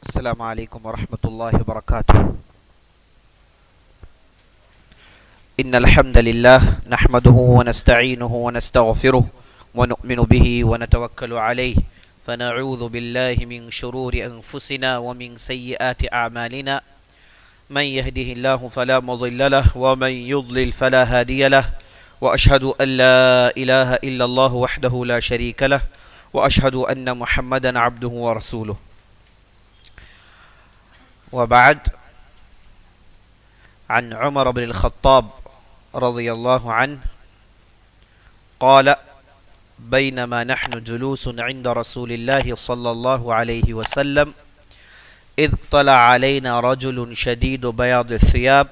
السلام عليكم ورحمة الله وبركاته. إن الحمد لله نحمده ونستعينه ونستغفره ونؤمن به ونتوكل عليه فنعوذ بالله من شرور أنفسنا ومن سيئات أعمالنا من يهده الله فلا مضل له ومن يضلل فلا هادي له وأشهد أن لا إله إلا الله وحده لا شريك له وأشهد أن محمدا عبده ورسوله. وبعد، عن عمر بن الخطاب رضي الله عنه قال: بينما نحن جلوس عند رسول الله صلى الله عليه وسلم إذ طلع علينا رجل شديد بياض الثياب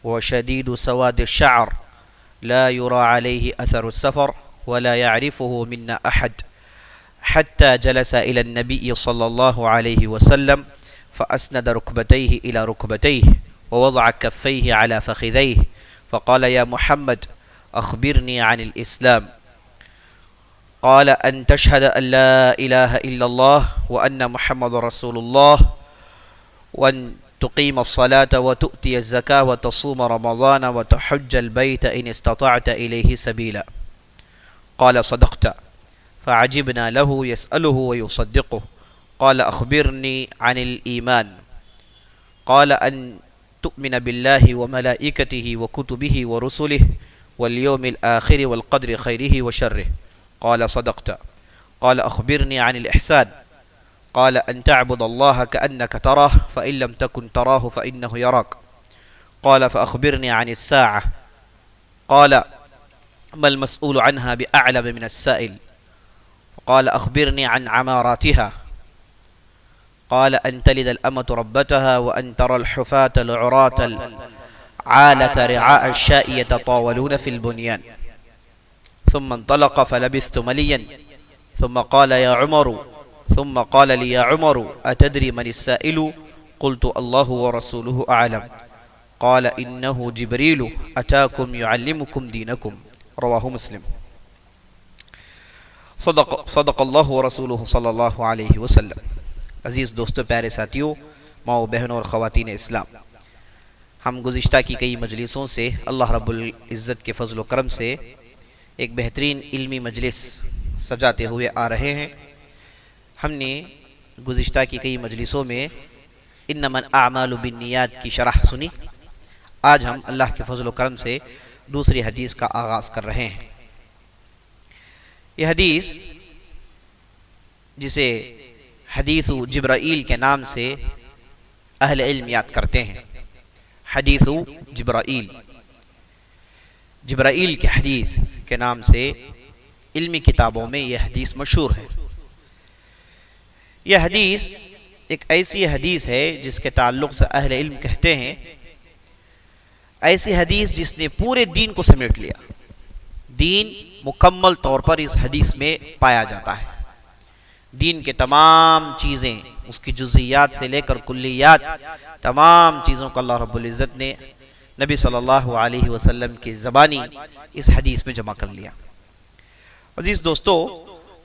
وشديد سواد الشعر لا يرى عليه أثر السفر ولا يعرفه منا أحد، حتى جلس إلى النبي صلى الله عليه وسلم فأسند ركبتيه إلى ركبتيه ووضع كفيه على فخذيه فقال: يا محمد أخبرني عن الإسلام. قال: أن تشهد أن لا إله إلا الله وأن محمد رسول الله وأن تقيم الصلاة وتؤتي الزكاة وتصوم رمضان وتحج البيت إن استطعت إليه سبيلا. قال: صدقت. فعجبنا له يسأله ويصدقه. قال: أخبرني عن الإيمان. قال: أن تؤمن بالله وملائكته وكتبه ورسله واليوم الآخر والقدر خيره وشره. قال: صدقت. قال: أخبرني عن الإحسان. قال: أن تعبد الله كأنك تراه فإن لم تكن تراه فإنه يراك. قال: فأخبرني عن الساعة. قال: ما المسؤول عنها بأعلم من السائل. قال: أخبرني عن عماراتها. قال: أن تلد الأمة ربتها وأن ترى الحفاة العراة العالة رعاء الشاء يتطاولون في البنيان. ثم انطلق فلبثت مليا ثم قال لي: يا عمر أتدري من السائل؟ قلت: الله ورسوله أعلم. قال: إنه جبريل أتاكم يعلمكم دينكم. رواه مسلم. صدق اللہ ورسولہ صلی اللہ علیہ وسلم. عزیز دوستو، پیارے ساتھیوں، ماؤں بہنوں اور خواتین اسلام، ہم گزشتہ کی کئی مجلسوں سے اللہ رب العزت کے فضل و کرم سے ایک بہترین علمی مجلس سجاتے ہوئے آ رہے ہیں. ہم نے گزشتہ کی کئی مجلسوں میں انما الاعمال بالنیات کی شرح سنی. آج ہم اللہ کے فضل و کرم سے دوسری حدیث کا آغاز کر رہے ہیں. یہ حدیث، جسے حدیث جبرائیل کے نام سے اہل علم یاد کرتے ہیں، حدیث جبرائیل کے حدیث کے نام سے علمی کتابوں میں یہ حدیث مشہور ہے. یہ حدیث ایک ایسی حدیث ہے جس کے تعلق سے اہل علم کہتے ہیں، ایسی حدیث جس نے پورے دین کو سمیٹ لیا. دین مکمل طور پر اس حدیث میں پایا جاتا ہے. دین کے تمام چیزیں، اس کی جزئیات سے لے کر کلیات، تمام چیزوں کو اللہ رب العزت نے نبی صلی اللہ علیہ وسلم کی زبانی اس حدیث میں جمع کر لیا. عزیز دوستو،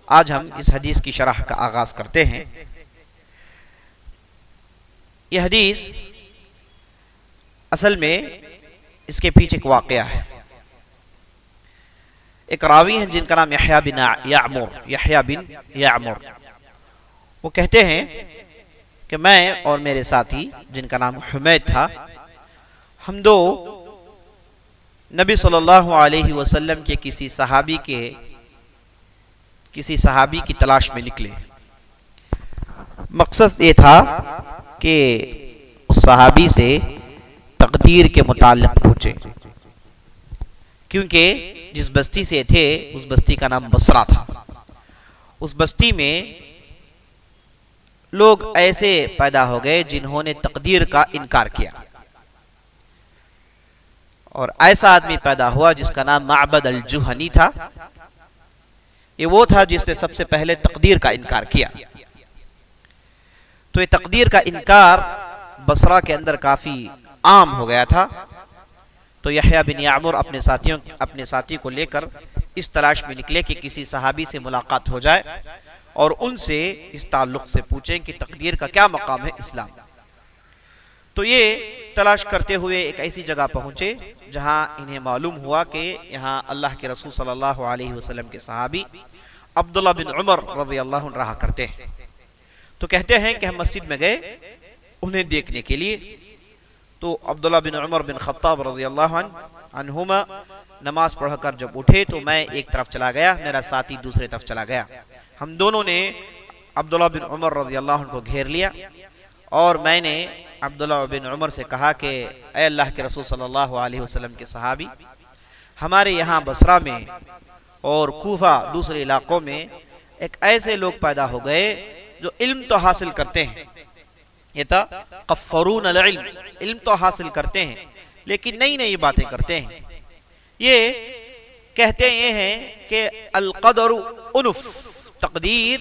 آج ہم اس حدیث کی شرح کا آغاز کرتے ہیں. یہ حدیث اصل میں اس کے پیچھے ایک واقعہ ہے. ایک راوی ہیں جن کا نام یحییٰ بن یعمر. وہ کہتے ہیں کہ میں اور میرے ساتھی جن کا نام حمید تھا، ہم دو نبی صلی اللہ علیہ وسلم کے کسی صحابی کی تلاش میں نکلے. مقصد یہ تھا کہ اس صحابی سے تقدیر کے متعلق پوچھیں، کیونکہ جس بستی سے تھے اس بستی کا نام بصرہ تھا. اس بستی میں لوگ ایسے پیدا ہو گئے جنہوں نے تقدیر کا انکار کیا، اور ایسا آدمی پیدا ہوا جس کا نام معبد الجہنی تھا. یہ وہ تھا جس نے سب سے پہلے تقدیر کا انکار کیا. تو یہ تقدیر کا انکار بصرہ کے اندر کافی عام ہو گیا تھا. تو یحییٰ بن یعمر اپنے ساتھی کو لے کر اس تلاش میں نکلے کہ کسی صحابی سے ملاقات ہو جائے اور ان سے اس تعلق سے پوچھیں کہ تقدیر کا کیا مقام ہے اسلام۔ تو یہ تلاش کرتے ہوئے ایک ایسی جگہ پہنچے جہاں انہیں معلوم ہوا کہ یہاں اللہ کے رسول صلی اللہ علیہ وسلم کے صحابی عبداللہ بن عمر رضی اللہ عنہ رہا کرتے ہیں۔ تو کہتے ہیں کہ ہم مسجد میں گئے انہیں دیکھنے کے لیے، تو عبداللہ بن عمر بن خطاب رضی اللہ عنہما نماز پڑھ کر جب اٹھے تو میں ایک طرف چلا گیا، میرا ساتھی دوسرے طرف چلا گیا۔ ہم دونوں نے عبداللہ بن عمر رضی اللہ عنہ کو گھیر لیا، اور میں نے عبداللہ بن عمر سے کہا کہ اے اللہ کے رسول صلی اللہ علیہ وسلم کے صحابی، ہمارے یہاں بصرہ میں اور کوفہ دوسرے علاقوں میں ایک ایسے لوگ پیدا ہو گئے جو علم تو حاصل کرتے ہیں، یتقفرون العلم، علم تو حاصل کرتے ہیں لیکن نئی نئی باتیں کرتے ہیں۔ یہ کہتے یہ ہیں کہ القدر انف، تقدیر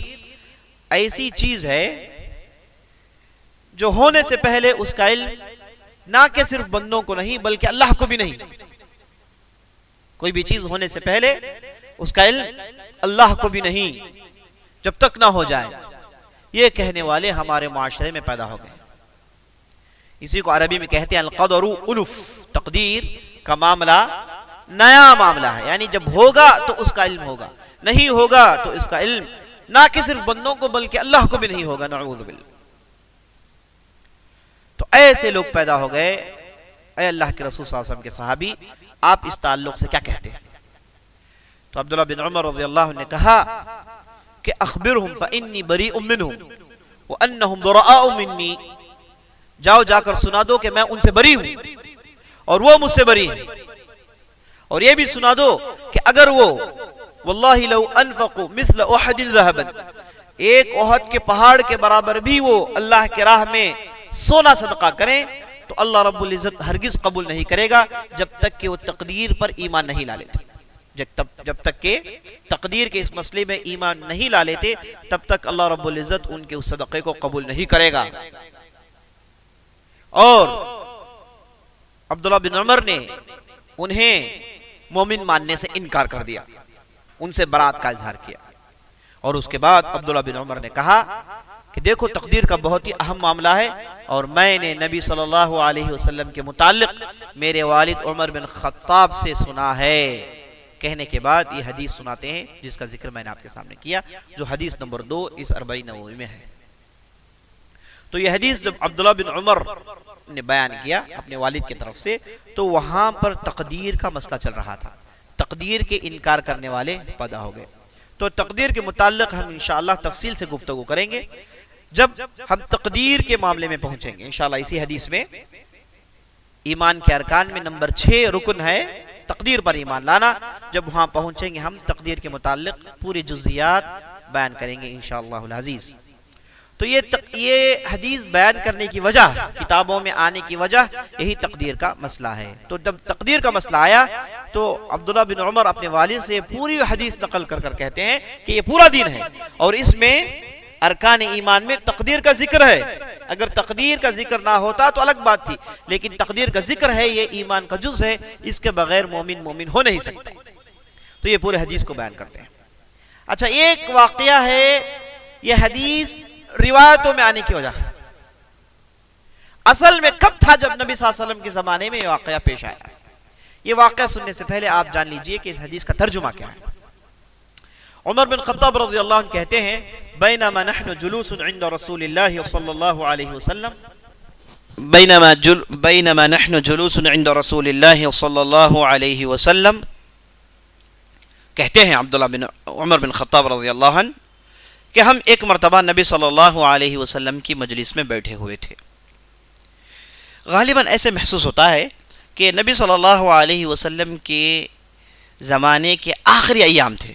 ایسی چیز ہے جو ہونے سے پہلے اس کا علم نہ کہ صرف بندوں کو نہیں بلکہ اللہ کو بھی نہیں۔ کوئی بھی چیز ہونے سے پہلے اس کا علم اللہ کو بھی نہیں جب تک نہ ہو جائے۔ یہ کہنے والے ہمارے معاشرے میں پیدا ہو گئے۔ اسی کو عربی میں کہتے ہیں القدر انف، تقدیر کا معاملہ نیا معاملہ ہے، یعنی جب ہوگا تو اس کا علم ہوگا، نہیں ہوگا تو اس کا علم نہ کہ صرف بندوں کو بلکہ اللہ کو بھی نہیں ہوگا، نعوذ باللہ۔ تو ایسے لوگ پیدا ہو گئے۔ اے اللہ کے رسول صلی اللہ علیہ وسلم کے صحابی، آپ اس تعلق سے کیا کہتے ہیں؟ تو عبداللہ بن عمر رضی اللہ عنہ نے کہا کہ اخبرہم فانی بریء منہم وانہم براء منی، جاؤ جا کر سنا دو کہ میں ان سے بری ہوں اور وہ مجھ سے بری ہیں، اور یہ بھی سنا دو کہ اگر وہ واللہ لو انفقوا مثل احد ذهبا، ایک احد کے پہاڑ کے برابر بھی وہ اللہ کے راہ میں سونا صدقہ کریں تو اللہ رب العزت ہرگز قبول نہیں کرے گا جب تک کہ وہ تقدیر پر ایمان نہیں لا لیتے۔ جب تک کہ تقدیر کے اس مسئلے میں ایمان نہیں لا لیتے تب تک اللہ رب العزت ان کے اس صدقے کو قبول نہیں کرے گا۔ اور عبداللہ بن عمر نے انہیں مومن ماننے سے انکار کر دیا، ان سے برات کا اظہار کیا۔ اور اس کے بعد عبداللہ بن عمر نے کہا کہ دیکھو تقدیر کا بہت ہی اہم معاملہ ہے، اور میں نے نبی صلی اللہ علیہ وسلم کے متعلق میرے والد عمر بن خطاب سے سنا ہے۔ کہنے کے بعد یہ حدیث سناتے ہیں جس کا ذکر میں نے آپ کے سامنے کیا، جو حدیث نمبر 2 اس 40 نووی میں ہے۔ تو یہ حدیث جب عبداللہ بن عمر نے بیان کیا اپنے والد کی طرف سے، تو وہاں پر تقدیر کا مسئلہ چل رہا تھا، تقدیر کے انکار کرنے والے پیدا ہو گئے۔ تو تقدیر کے متعلق ہم انشاءاللہ تفصیل سے گفتگو کریں گے جب ہم تقدیر کے معاملے میں پہنچیں گے انشاءاللہ۔ اسی حدیث میں ایمان کے ارکان میں نمبر 6 رکن ہے تقدیر پر ایمان لانا، جب وہاں پہنچیں گے ہم تقدیر کے متعلق پوری جزئیات بیان کریں گے انشاءاللہ العزیز۔ تو یہ حدیث بیان کرنے کی وجہ، کتابوں میں آنے کی وجہ یہی تقدیر کا مسئلہ ہے۔ تو جب تقدیر کا مسئلہ آیا تو عبداللہ بن عمر اپنے والد سے پوری حدیث نقل کر کر کہتے ہیں کہ یہ پورا دین ہے، اور اس میں ارکان ایمان میں تقدیر کا ذکر ہے۔ اگر تقدیر کا ذکر نہ ہوتا تو الگ بات تھی، لیکن تقدیر کا ذکر ہے، یہ ایمان کا جز ہے، اس کے بغیر مومن ہو نہیں سکتا۔ تو یہ پورے حدیث کو بیان کرتے ہیں۔ اچھا، ایک واقعہ ہے، یہ حدیث روایتوں میں آنے کی وجہ ہے، اصل میں کب تھا جب نبی صلی اللہ علیہ وسلم کے زمانے میں یہ واقعہ پیش آیا۔ یہ واقعہ سننے سے پہلے آپ جان لیجئے کہ اس حدیث کا ترجمہ کیا ہے۔ عمر بن خطاب رضی اللہ عنہ کہتے ہیں بینما نحن جلوس عند رسول اللہ صلی اللہ علیہ وسلم، بینما نحن جلوس عند رسول اللہ صلی اللہ علیہ وسلم، کہتے ہیں عبداللہ بن عمر بن خطاب رضی اللہ عنہ کہ ہم ایک مرتبہ نبی صلی اللہ علیہ وسلم کی مجلس میں بیٹھے ہوئے تھے۔ غالباً ایسے محسوس ہوتا ہے کہ نبی صلی اللہ علیہ وسلم کے زمانے کے آخری ایام تھے،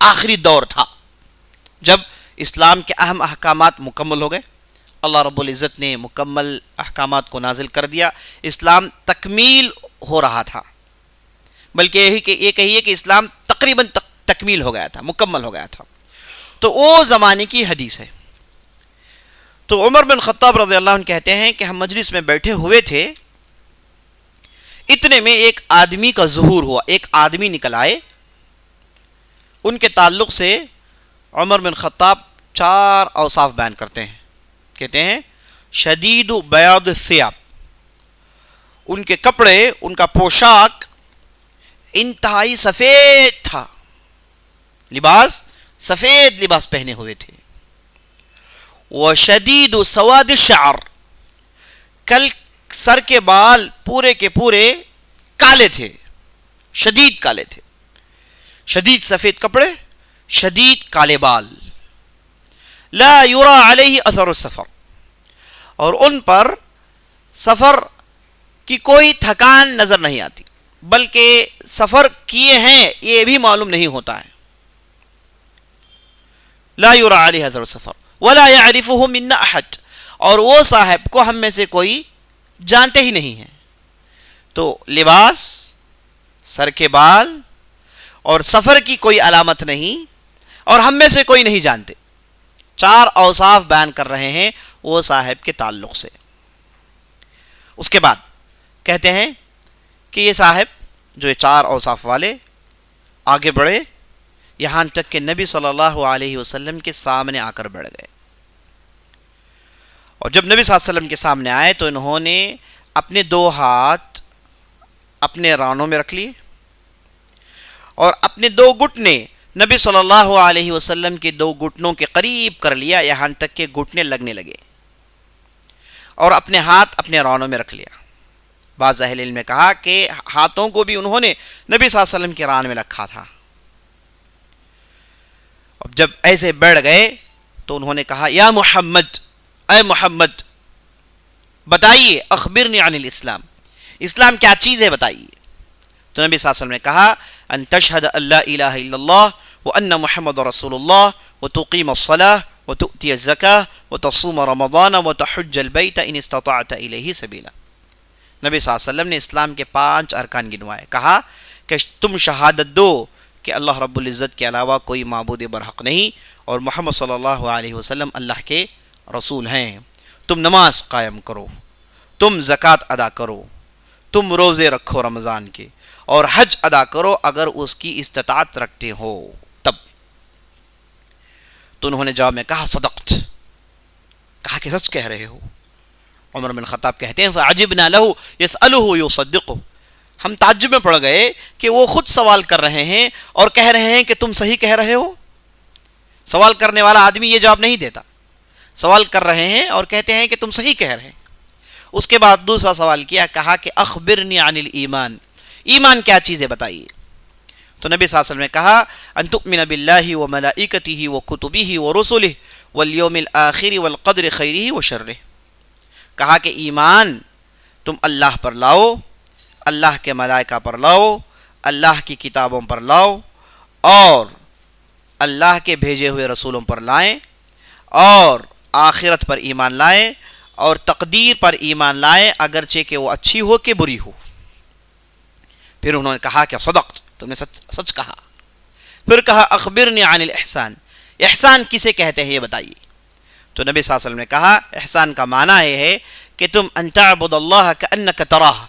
آخری دور تھا جب اسلام کے اہم احکامات مکمل ہو گئے، اللہ رب العزت نے مکمل احکامات کو نازل کر دیا، اسلام تکمیل ہو رہا تھا، بلکہ یہ کہیے کہ اسلام تقریباً تکمیل ہو گیا تھا، مکمل ہو گیا تھا۔ تو وہ زمانے کی حدیث ہے۔ تو عمر بن خطاب رضی اللہ عنہ کہتے ہیں کہ ہم مجلس میں بیٹھے ہوئے تھے، اتنے میں ایک آدمی کا ظہور ہوا، ایک آدمی نکل آئے، ان کے تعلق سے عمر بن خطاب 4 اوصاف بیان کرتے ہیں. کہتے ہیں شدید بیاض الثیاب، ان کے کپڑے، ان کا پوشاک انتہائی سفید تھا، لباس سفید لباس پہنے ہوئے تھے. وشدید سواد الشعر، کل سر کے بال پورے کے پورے کالے تھے، شدید کالے تھے. شدید سفید کپڑے، شدید کالے بال. لا یرا علیہ اثر السفر، اور ان پر سفر کی کوئی تھکان نظر نہیں آتی، بلکہ سفر کیے ہیں یہ بھی معلوم نہیں ہوتا ہے. لا یرا علیہ اثر السفر ولا يعرفه منا احد، اور وہ صاحب کو ہم میں سے کوئی جانتے ہی نہیں ہیں. تو لباس، سر کے بال اور سفر کی کوئی علامت نہیں، اور ہم میں سے کوئی نہیں جانتے. 4 اوصاف بیان کر رہے ہیں وہ صاحب کے تعلق سے. اس کے بعد کہتے ہیں کہ یہ صاحب جو 4 اوصاف والے آگے بڑھے، یہاں تک کہ نبی صلی اللہ علیہ وسلم کے سامنے آ کر بیٹھ گئے. اور جب نبی صلی اللہ علیہ وسلم کے سامنے آئے تو انہوں نے اپنے 2 ہاتھ اپنے رانوں میں رکھ لیے اور اپنے 2 گھٹنے نبی صلی اللہ علیہ وسلم کے 2 گھٹنوں کے قریب کر لیا، یہاں تک کہ گھٹنے لگنے لگے، اور اپنے ہاتھ اپنے رانوں میں رکھ لیا. بعض اہل علم نے کہا کہ ہاتھوں کو بھی انہوں نے نبی صلی اللہ علیہ وسلم کے ران میں رکھا تھا. اب جب ایسے بیٹھ گئے تو انہوں نے کہا یا محمد، اے محمد بتائیے، اخبرنی عن الاسلام، اسلام کیا چیز ہے بتائیے. تو نبی صلی اللہ علیہ وسلم نے کہا ان تشہد ان لا الہ الا اللہ وان محمد رسول اللہ وتقیم الصلاۃ وتؤتی الزکاۃ وتصوم رمضان وتحج البیت ان استطعت الیہ سبیلا. نبی صلی اللہ علیہ وسلم نے اسلام کے 5 ارکان گنوائے. کہا کہ تم شہادت دو کہ اللہ رب العزت کے علاوہ کوئی معبود برحق نہیں اور محمد صلی اللہ علیہ وسلم اللہ کے رسول ہیں. تم نماز قائم کرو، تم زکوٰۃ ادا کرو، تم روزے رکھو رمضان کے، اور حج ادا کرو اگر اس کی استطاعت رکھتے ہو تب. تو انہوں نے جواب میں کہا صدقت، کہا کہ سچ کہہ رہے ہو. عمر بن خطاب کہتے ہیں فعجبنا له يسأله يصدقه، ہم تعجب میں پڑ گئے کہ وہ خود سوال کر رہے ہیں اور کہہ رہے ہیں کہ تم صحیح کہہ رہے ہو. سوال کرنے والا آدمی یہ جواب نہیں دیتا، سوال کر رہے ہیں اور کہتے ہیں کہ تم صحیح کہہ رہے ہیں. اس کے بعد دوسرا سوال کیا، کہا کہ اخبرنی عن الایمان، ایمان کیا چیز ہے بتائیے. تو نبی صلی اللہ علیہ وسلم نے کہا ان تؤمن باللہ وملائکتہ وکتبہ ورسلہ والیوم الآخر والقدر خیرہ وشرہ. کہا کہ ایمان تم اللہ پر لاؤ، اللہ کے ملائکہ پر لاؤ، اللہ کی کتابوں پر لاؤ، اور اللہ کے بھیجے ہوئے رسولوں پر لائیں، اور آخرت پر ایمان لائیں، اور تقدیر پر ایمان لائیں اگرچہ کہ وہ اچھی ہو کہ بری ہو. پھر انہوں نے کہا کہ صدقت، تم نے سچ کہا. پھر کہا اخبرنی عن الاحسان، احسان کسے کہتے ہیں یہ بتائیے. تو نبی صلی اللہ علیہ وسلم نے کہا احسان کا معنی یہ ہے کہ تم ان تعبد اللہ کأنک تراہ،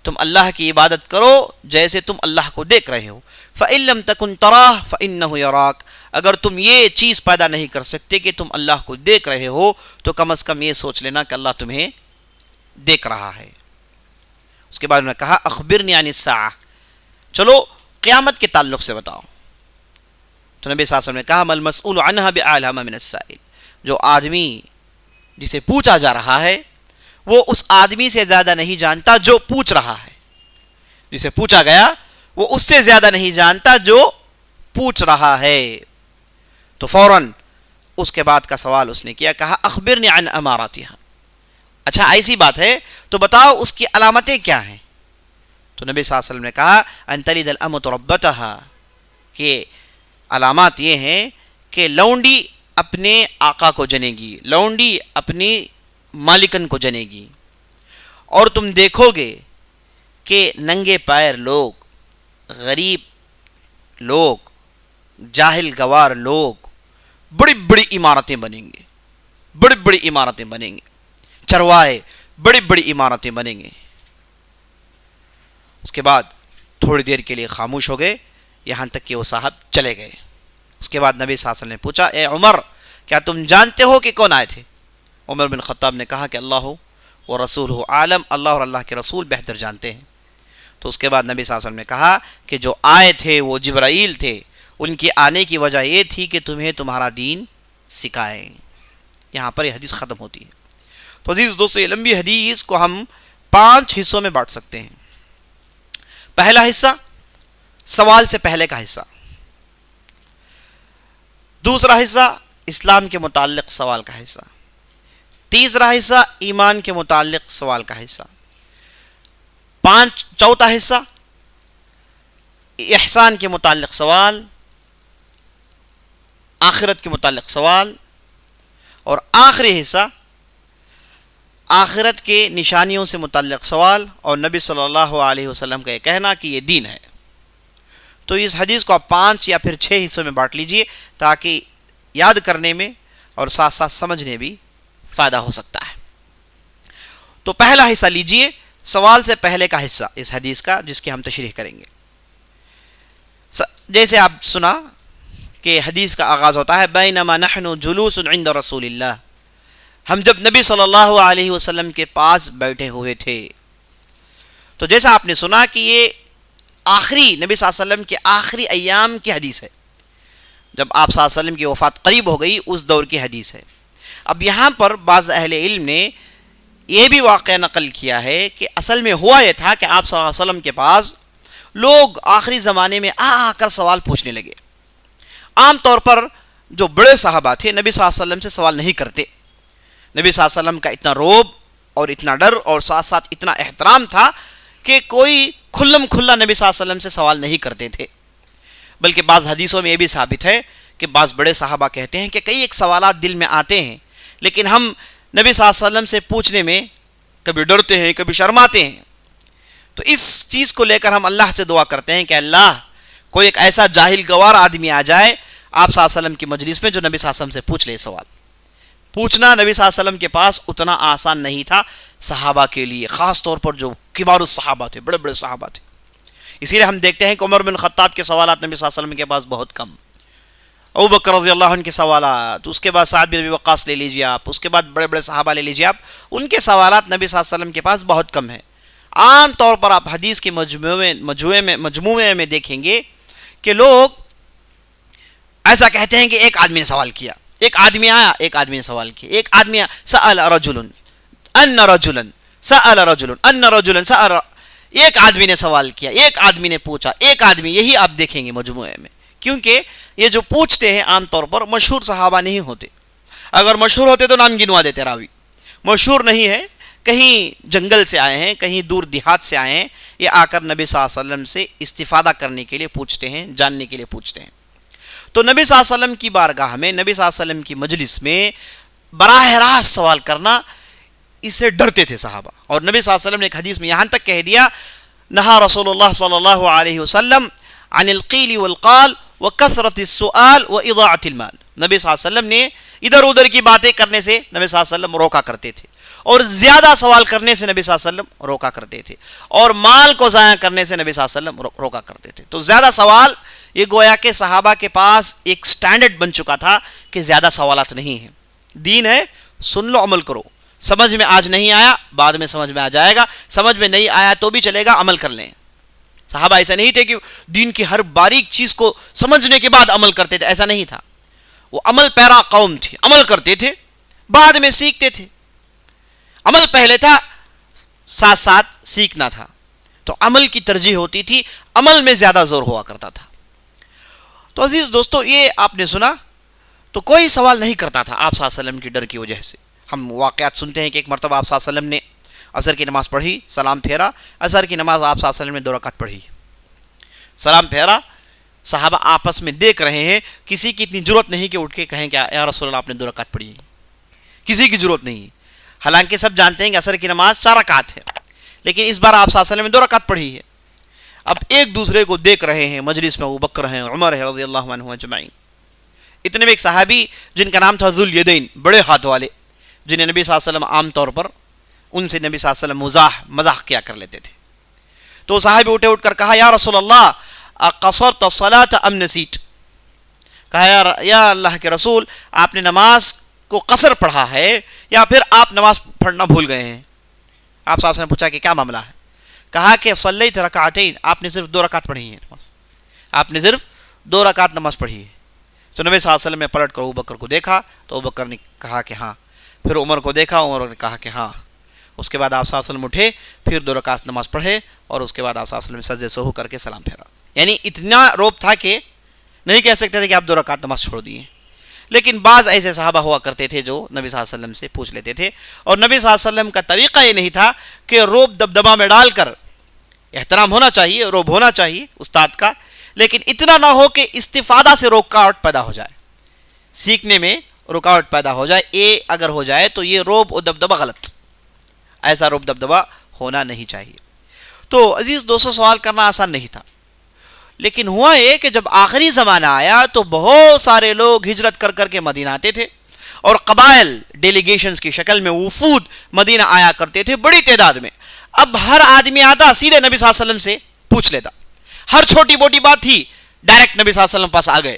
تم اللہ کی عبادت کرو جیسے تم اللہ کو دیکھ رہے ہو. فإن لم تكن تراہ فإنه يراك، اگر تم یہ چیز پیدا نہیں کر سکتے کہ تم اللہ کو دیکھ رہے ہو تو کم از کم یہ سوچ لینا کہ اللہ تمہیں دیکھ رہا ہے. اس کے بعد انہوں نے کہا اخبرنی عن الساعہ، چلو قیامت کے تعلق سے بتاؤ. تو نبی صلی اللہ علیہ وسلم نے کہا ما المسئول عنها بأعلم من السائل، جو آدمی جسے پوچھا جا رہا ہے وہ اس آدمی سے زیادہ نہیں جانتا جو پوچھ رہا ہے. جسے پوچھا گیا وہ اس سے زیادہ نہیں جانتا جو پوچھ رہا ہے. تو فوراً اس کے بعد کا سوال اس نے کیا، کہا اخبرنی عن اماراتها، اچھا ایسی بات ہے تو بتاؤ اس کی علامتیں کیا ہیں. تو نبی صلی اللہ علیہ وسلم نے کہا ان تلد الامۃ ربتها، کہ علامات یہ ہیں کہ لونڈی اپنے آقا کو جنے گی، لونڈی اپنی مالکن کو جنے گی، اور تم دیکھو گے کہ ننگے پیر لوگ، غریب لوگ، جاہل گوار لوگ بڑی بڑی عمارتیں بنیں گے، بڑی بڑی عمارتیں بنیں گے، چروائے بڑی بڑی عمارتیں بنیں گے. اس کے بعد تھوڑی دیر کے لیے خاموش ہو گئے، یہاں تک کہ وہ صاحب چلے گئے. اس کے بعد نبی صلی اللہ علیہ وسلم نے پوچھا اے عمر کیا تم جانتے ہو کہ کون آئے تھے؟ عمر بن خطاب نے کہا کہ اللہ و رسولہ عالم، اللہ اور اللہ کے رسول بہتر جانتے ہیں۔ تو اس کے بعد نبی صلی اللہ علیہ وسلم نے کہا کہ جو آئے تھے وہ جبرائیل تھے، ان کے آنے کی وجہ یہ تھی کہ تمہیں تمہارا دین سکھائیں۔ یہاں پر یہ حدیث ختم ہوتی ہے۔ تو عزیز دوستو، یہ لمبی حدیث کو ہم 5 حصوں میں بانٹ سکتے ہیں۔ پہلا حصہ سوال سے پہلے کا حصہ، دوسرا حصہ اسلام کے متعلق سوال کا حصہ، تیسرا حصہ ایمان کے متعلق سوال کا حصہ، چوتھا حصہ احسان کے متعلق سوال، آخرت کے متعلق سوال، اور آخری حصہ آخرت کے نشانیوں سے متعلق سوال اور نبی صلی اللہ علیہ وسلم کا یہ کہنا کہ یہ دین ہے۔ تو اس حدیث کو آپ 5 یا پھر 6 حصوں میں بانٹ لیجئے تاکہ یاد کرنے میں اور ساتھ ساتھ سمجھنے بھی فائدہ ہو سکتا ہے۔ تو پہلا حصہ لیجئے، سوال سے پہلے کا حصہ اس حدیث کا، جس کی ہم تشریح کریں گے۔ جیسے آپ سنا کہ حدیث کا آغاز ہوتا ہے بینما نحن جلوس عند رسول اللہ، ہم جب نبی صلی اللہ علیہ وسلم کے پاس بیٹھے ہوئے تھے۔ تو جیسا آپ نے سنا کہ یہ آخری نبی صلی اللہ علیہ وسلم کے آخری ایام کی حدیث ہے، جب آپ صلی اللہ علیہ وسلم کی وفات قریب ہو گئی اس دور کی حدیث ہے۔ اب یہاں پر بعض اہل علم نے یہ بھی واقعہ نقل کیا ہے کہ اصل میں ہوا یہ تھا کہ آپ صلی اللہ علیہ وسلم کے پاس لوگ آخری زمانے میں آ کر سوال پوچھنے لگے۔ عام طور پر جو بڑے صحابہ تھے نبی صلی اللہ علیہ وسلم سے سوال نہیں کرتے۔ نبی صلی اللہ علیہ وسلم کا اتنا روب اور اتنا ڈر اور ساتھ ساتھ اتنا احترام تھا کہ کوئی کھلم کھلا نبی صلی اللہ علیہ وسلم سے سوال نہیں کرتے تھے۔ بلکہ بعض حدیثوں میں یہ بھی ثابت ہے کہ بعض بڑے صحابہ کہتے ہیں کہ کئی ایک سوالات دل میں آتے ہیں لیکن ہم نبی صلی اللہ علیہ وسلم سے پوچھنے میں کبھی ڈرتے ہیں کبھی شرماتے ہیں۔ تو اس چیز کو لے کر ہم اللہ سے دعا کرتے ہیں کہ اللہ کوئی ایک ایسا جاہل گوار آدمی آ جائے آپ صلی اللہ علیہ وسلم کی مجلس میں جو نبی صلی اللہ علیہ وسلم سے پوچھ لے سوال۔ پوچھنا نبی صلی اللہ علیہ وسلم کے پاس اتنا آسان نہیں تھا صحابہ کے لیے، خاص طور پر جو کبار الصحابہ تھے، بڑے بڑے صحابہ تھے۔ اسی لیے ہم دیکھتے ہیں کہ عمر بن خطاب کے سوالات نبی صلی اللہ علیہ وسلم کے پاس بہت کم، ابوبکر رضی اللہ عنہ کے سوالات، اس کے بعد سعد بن ابی وقاص لے لیجیے آپ، اس کے بعد بڑے بڑے صحابہ لے لیجیے آپ، ان کے سوالات نبی صلی اللہ علیہ وسلم کے پاس بہت کم ہیں۔ عام طور پر آپ حدیث کے مجموعے میں دیکھیں گے کہ لوگ ایسا کہتے ہیں کہ ایک آدمی نے سوال کیا، ایک آدمی آیا، ایک آدمی نے سوال کیا، ایک آدمی سأل رجل ان رجلا سأل رجل ان رجلا سأل، ایک آدمی نے سوال کیا، ایک آدمی نے پوچھا، ایک آدمی، یہی آپ دیکھیں گے مجموعے میں۔ کیونکہ یہ جو پوچھتے ہیں عام طور پر مشہور صحابہ نہیں ہوتے، اگر مشہور ہوتے تو نام گنوا دیتے راوی، مشہور نہیں ہے، کہیں جنگل سے آئے ہیں، کہیں دور دیہات سے آئے ہیں، یہ آ کر نبی صلی اللہ علیہ وسلم سے استفادہ کرنے کے لیے پوچھتے ہیں، جاننے کے لیے پوچھتے ہیں۔ تو نبی صلی اللہ علیہ وسلم کی بارگاہ میں، نبی صلی اللہ علیہ وسلم کی مجلس میں براہ راست سوال کرنا، اس سے ڈرتے تھے صحابہ۔ اور نبی صلی اللہ علیہ وسلم نے ایک حدیث میں یہاں تک کہہ دیا نہا رسول اللہ صلی اللہ علیہ وسلم عن القیل والقال وکثرت السؤال واضاعت المال، نبی صلی اللہ علیہ وسلم نے ادھر ادھر کی باتیں کرنے سے نبی صلی اللہ علیہ وسلم روکا کرتے تھے، اور زیادہ سوال کرنے سے نبی صلی اللہ علیہ وسلم روکا کرتے تھے، اور مال کو ضائع کرنے سے نبی صلی اللہ علیہ وسلم روکا کرتے تھے۔ تو زیادہ سوال، یہ گویا کہ صحابہ کے پاس ایک سٹینڈرڈ بن چکا تھا کہ زیادہ سوالات نہیں ہیں، دین ہے، سن لو عمل کرو، سمجھ میں آج نہیں آیا بعد میں سمجھ میں آ جائے گا، سمجھ میں نہیں آیا تو بھی چلے گا، عمل کر لیں۔ صحابہ ایسا نہیں تھے کہ دین کی ہر باریک چیز کو سمجھنے کے بعد عمل کرتے تھے، ایسا نہیں تھا، وہ عمل پیرا قوم تھی، عمل کرتے تھے بعد میں سیکھتے تھے، عمل پہلے تھا ساتھ ساتھ سیکھنا تھا، تو عمل کی ترجیح ہوتی تھی، عمل میں زیادہ زور ہوا کرتا تھا۔ تو عزیز دوستو، یہ آپ نے سنا، تو کوئی سوال نہیں کرتا تھا آپ صلی اللہ علیہ وسلم کی ڈر کی وجہ سے۔ ہم واقعات سنتے ہیں کہ ایک مرتبہ آپ صلی اللہ علیہ وسلم نے عصر کی نماز پڑھی، سلام پھیرا، عصر کی نماز آپ صلی اللہ علیہ وسلم نے 2 رکعت پڑھی، سلام پھیرا، صحابہ آپس میں دیکھ رہے ہیں، کسی کی اتنی ضرورت نہیں کہ اٹھ کے کہیں کہ یا رسول اللہ آپ نے 2 رکعت پڑھی، کسی کی ضرورت نہیں، حالانکہ سب جانتے ہیں کہ عصر کی نماز 4 رکعت ہے، لیکن اس بار آپ صلی اللہ علیہ وسلم نے 2 رکعت پڑھی ہے۔ اب ایک دوسرے کو دیکھ رہے ہیں، مجلس میں ابوبکر ہیں، عمر ہے رضی اللہ عنہ اجمعین، اتنے میں ایک صحابی جن کا نام تھا ذو الیدین، بڑے ہاتھ والے، جنہیں نبی صلی اللہ علیہ وسلم عام طور پر ان سے نبی صلی اللہ علیہ وسلم مزاح کیا کر لیتے تھے، تو صحابی اٹھ کر کہا یا رسول اللہ اقصرت الصلاۃ ام نسیت، کہا یا اللہ کے رسول آپ نے نماز کو قصر پڑھا ہے یا پھر آپ نماز پڑھنا بھول گئے ہیں. آپ صاحب نے پوچھا کہ کیا معاملہ ہے؟ کہا کہ صلیت رکعتین، آپ نے صرف 2 رکعت پڑھی ہیں نماز، آپ نے صرف 2 رکعت نماز پڑھی ہے. تو نبی صلی اللہ علیہ وسلم نے پلٹ کر ابوبکر کو دیکھا تو ابوبکر نے کہا کہ ہاں، پھر عمر کو دیکھا، عمر نے کہا کہ ہاں. اس کے بعد آپ صلی اللہ علیہ وسلم اٹھے، پھر 2 رکعت نماز پڑھے اور اس کے بعد آپ صلی اللہ علیہ وسلم سجدے سہو کر کے سلام پھیرا. یعنی اتنا روب تھا کہ نہیں کہہ سکتے تھے کہ آپ 2 رکعت نماز چھوڑ دیے. لیکن بعض ایسے صحابہ ہوا کرتے تھے جو نبی صلی اللہ علیہ وسلم سے پوچھ لیتے تھے، اور نبی صلی اللہ علیہ وسلم کا طریقہ یہ نہیں تھا کہ روب دبدبا میں ڈال کر، احترام ہونا چاہیے، روب ہونا چاہیے استاد کا، لیکن اتنا نہ ہو کہ استفادہ سے رکاوٹ پیدا ہو جائے، سیکھنے میں رکاوٹ پیدا ہو جائے. یہ اگر ہو جائے تو یہ روب و دبدبا غلط، ایسا روب دبدبا ہونا نہیں چاہیے. تو عزیز دوستو، سوال کرنا آسان نہیں تھا، لیکن ہوا یہ کہ جب آخری زمانہ آیا تو بہت سارے لوگ ہجرت کر کر کے مدینہ آتے تھے، اور قبائل ڈیلیگیشنز کی شکل میں وفود مدینہ آیا کرتے تھے بڑی تعداد میں. اب ہر آدمی آتا سیدھے نبی صلی اللہ علیہ وسلم سے پوچھ لیتا، ہر چھوٹی موٹی بات تھی ڈائریکٹ نبی صلی اللہ علیہ وسلم پاس آ گئے.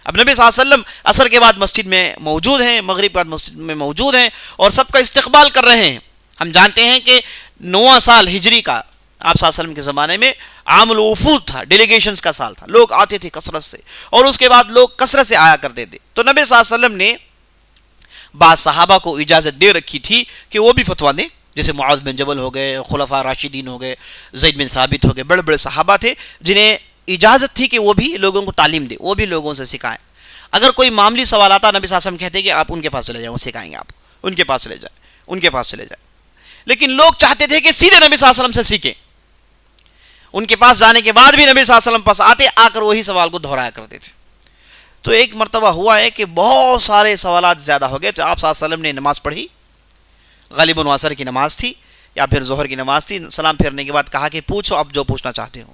اب نبی صلی اللہ علیہ وسلم عصر کے بعد مسجد میں موجود ہیں، مغرب کے بعد مسجد میں موجود ہیں اور سب کا استقبال کر رہے ہیں. ہم جانتے ہیں کہ 9واں سال ہجری کا آپ صلی اللہ علیہ وسلم کے زمانے میں عام الوفود تھا، ڈیلیگیشنز کا سال تھا، لوگ آتے تھے کثرت سے، اور اس کے بعد لوگ کثرت سے آیا کرتے تھے. تو نبی صلی اللہ علیہ وسلم نے بعض صحابہ کو اجازت دے رکھی تھی کہ وہ بھی فتویٰ دیں، جیسے معاذ بن جبل ہو گئے، خلفاء راشدین ہو گئے، زید بن ثابت ہو گئے، بڑے بڑے صحابہ تھے جنہیں اجازت تھی کہ وہ بھی لوگوں کو تعلیم دیں، وہ بھی لوگوں سے سکھائیں. اگر کوئی معاملی سوال آتا نبی صلی اللہ علیہ وسلم کہتے کہ آپ ان کے پاس چلے جائیں، وہ سکھائیں گے آپ کو، ان کے پاس چلے جائیں، ان کے پاس چلے جائیں. لیکن لوگ چاہتے تھے کہ سیدھے نبی صلی اللہ علیہ وسلم سے سیکھیں. ان کے پاس جانے کے بعد بھی نبی صلی اللہ علیہ وسلم پاس آتے، آ کر وہی سوال کو دہرایا کرتے تھے. تو ایک مرتبہ ہوا ہے کہ بہت سارے سوالات زیادہ ہو گئے، تو آپ صلی اللہ علیہ وسلم نے نماز پڑھی، غالباً عصر کی نماز تھی یا پھر ظہر کی نماز تھی. سلام پھیرنے کے بعد کہا کہ پوچھو اب جو پوچھنا چاہتے ہو،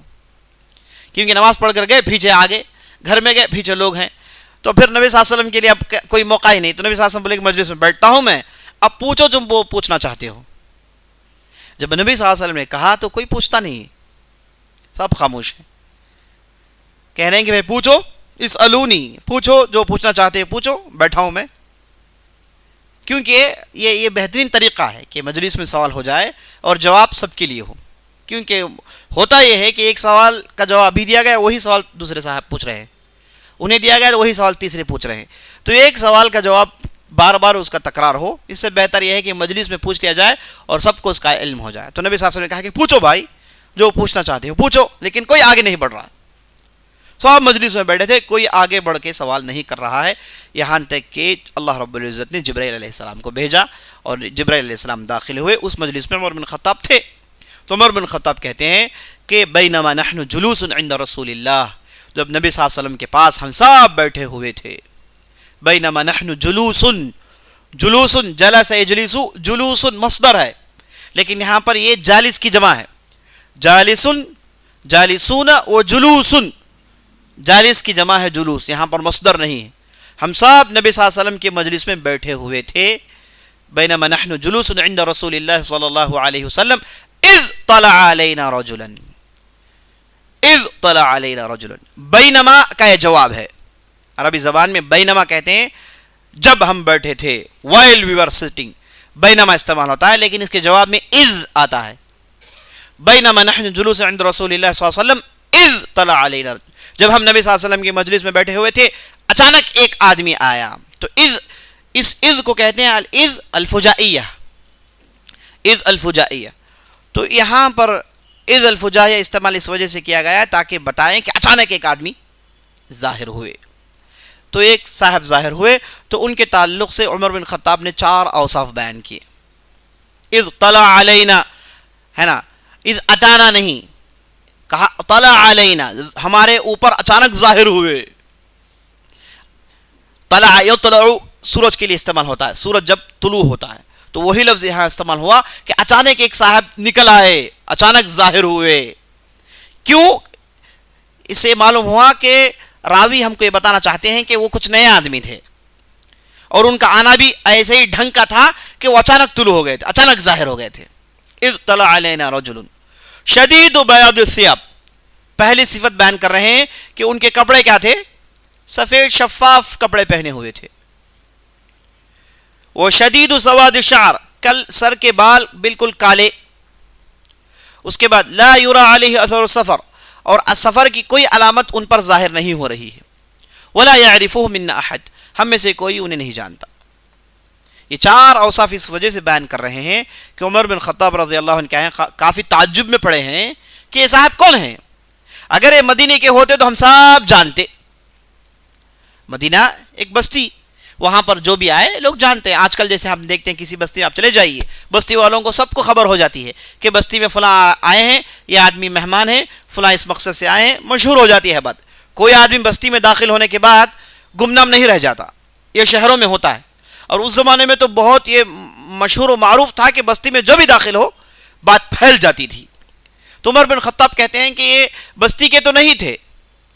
کیونکہ نماز پڑھ کر گئے، پیچھے آگے گھر میں گئے، پیچھے لوگ ہیں، تو پھر نبی صلی اللہ علیہ وسلم کے لیے اب کوئی موقع ہی نہیں. تو نبی صلی اللہ علیہ وسلم بولے کہ مجلس میں بیٹھتا ہوں میں، اب پوچھو جو وہ پوچھنا چاہتے ہو. جب نبی صلی اللہ علیہ وسلم نے کہا تو کوئی پوچھتا نہیں، سب خاموش ہیں. کہہ رہے ہیں کہ بھائی پوچھو، اسألونی، پوچھو جو پوچھنا چاہتے ہیں پوچھو، بیٹھا ہوں میں. کیونکہ یہ بہترین طریقہ ہے کہ مجلس میں سوال ہو جائے اور جواب سب کے لیے ہو. کیونکہ ہوتا یہ ہے کہ ایک سوال کا جواب ابھی دیا گیا، وہی سوال دوسرے صاحب پوچھ رہے ہیں، انہیں دیا گیا تو وہی سوال تیسرے پوچھ رہے ہیں. تو ایک سوال کا جواب بار بار اس کا تکرار ہو، اس سے بہتر یہ ہے کہ مجلس میں پوچھ لیا جائے اور سب کو اس کا علم ہو جائے. تو نبی صلی اللہ علیہ وسلم نے کہا کہ پوچھو بھائی، جو پوچھنا چاہتے ہو پوچھو، لیکن کوئی آگے نہیں بڑھ رہا. سب مجلس میں بیٹھے تھے، کوئی آگے بڑھ کے سوال نہیں کر رہا ہے، یہاں تک کہ اللہ رب العزت نے جبرائیل علیہ السلام کو بھیجا اور جبرائیل علیہ السلام داخل ہوئے. اس مجلس میں عمر بن خطاب تھے. تو عمر بن خطاب کہتے ہیں کہ بینما نحن جلوس عند رسول اللہ، جب نبی صلی اللہ علیہ وسلم کے پاس ہم سب بیٹھے ہوئے تھے. بینما نحن جلوس، جلوس جلس یجلس، جلوس مصدر ہے، لیکن یہاں پر یہ جالس کی جمع ہے. جالس، جالسون و جلوس، جالس کی جمع ہے جلوس، یہاں پر مصدر نہیں ہے. ہم سب نبی صلی اللہ علیہ وسلم کے مجلس میں بیٹھے ہوئے تھے. بینما نحن جلوس عند رسول اللہ صلی اللہ علیہ وسلم اذ طلع علینا رجلا، اذ طلع علینا رجلا. بینما کا یہ جواب ہے. عربی زبان میں بینما کہتے ہیں جب ہم بیٹھے تھے، while we were sitting، بینما استعمال ہوتا ہے، لیکن اس کے جواب میں اذ آتا ہے. بینما نحن جلوس عند رسول اللہ صلی اللہ علیہ وسلم اذ طلع علینا، جب ہم نبی صلی اللہ علیہ وسلم کی مجلس میں بیٹھے ہوئے تھے اچانک ایک آدمی آیا. تو اس اذ کو کہتے ہیں الاذ الفجائیہ، اذ الفجائیہ. تو یہاں پر اذ الفجائیہ استعمال اس وجہ سے کیا گیا ہے تاکہ بتائیں کہ اچانک ایک آدمی ظاہر ہوئے. تو ایک صاحب ظاہر ہوئے، تو ان کے تعلق سے عمر بن خطاب نے 4 اوصاف بیان کیے. اذ طلع علینا ہے نا، اذ اتانا نہیں کہا، طلع علینا ہمارے اوپر اچانک ظاہر ہوئے. طلع یطلع سورج کے لیے استعمال ہوتا ہے، سورج جب طلوع ہوتا ہے، تو وہی لفظ یہاں استعمال ہوا کہ اچانک ایک صاحب نکل آئے، اچانک ظاہر ہوئے. کیوں؟ اس سے معلوم ہوا کہ راوی ہم کو یہ بتانا چاہتے ہیں کہ وہ کچھ نئے آدمی تھے اور ان کا آنا بھی ایسے ہی ڈھنگ کا تھا کہ وہ اچانک طلوع ہو گئے تھے، اچانک ظاہر ہو گئے تھے. اذ طلع علینا رجل شدید بیاض الثیاب، پہلی صفت بیان کر رہے ہیں کہ ان کے کپڑے کیا تھے؟ سفید شفاف کپڑے پہنے ہوئے تھے. وہ شدید سواد الشعر, کل سر کے بال بالکل کالے. اس کے بعد لا یرا علیہ اثر السفر, اور سفر کی کوئی علامت ان پر ظاہر نہیں ہو رہی ہے. ولا یعرفہ منا احد, ہم میں سے کوئی انہیں نہیں جانتا. یہ چار اوصاف اس وجہ سے بیان کر رہے ہیں کہ عمر بن خطاب رضی اللہ عنہ کیا ہیں, کافی تعجب میں پڑے ہیں کہ یہ صاحب کون ہیں. اگر یہ مدینے کے ہوتے تو ہم سب جانتے. مدینہ ایک بستی, وہاں پر جو بھی آئے لوگ جانتے ہیں. آج کل جیسے ہم دیکھتے ہیں کسی بستی میں آپ چلے جائیے, بستی والوں کو سب کو خبر ہو جاتی ہے کہ بستی میں فلاں آئے ہیں, یہ آدمی مہمان ہیں, فلاں اس مقصد سے آئے ہیں, مشہور ہو جاتی ہے بات. کوئی آدمی بستی میں داخل ہونے کے بعد گمنام نہیں رہ جاتا. یہ شہروں میں ہوتا ہے, اور اس زمانے میں تو بہت یہ مشہور و معروف تھا کہ بستی میں جو بھی داخل ہو بات پھیل جاتی تھی. تو عمر بن خطاب کہتے ہیں کہ یہ بستی کے تو نہیں تھے,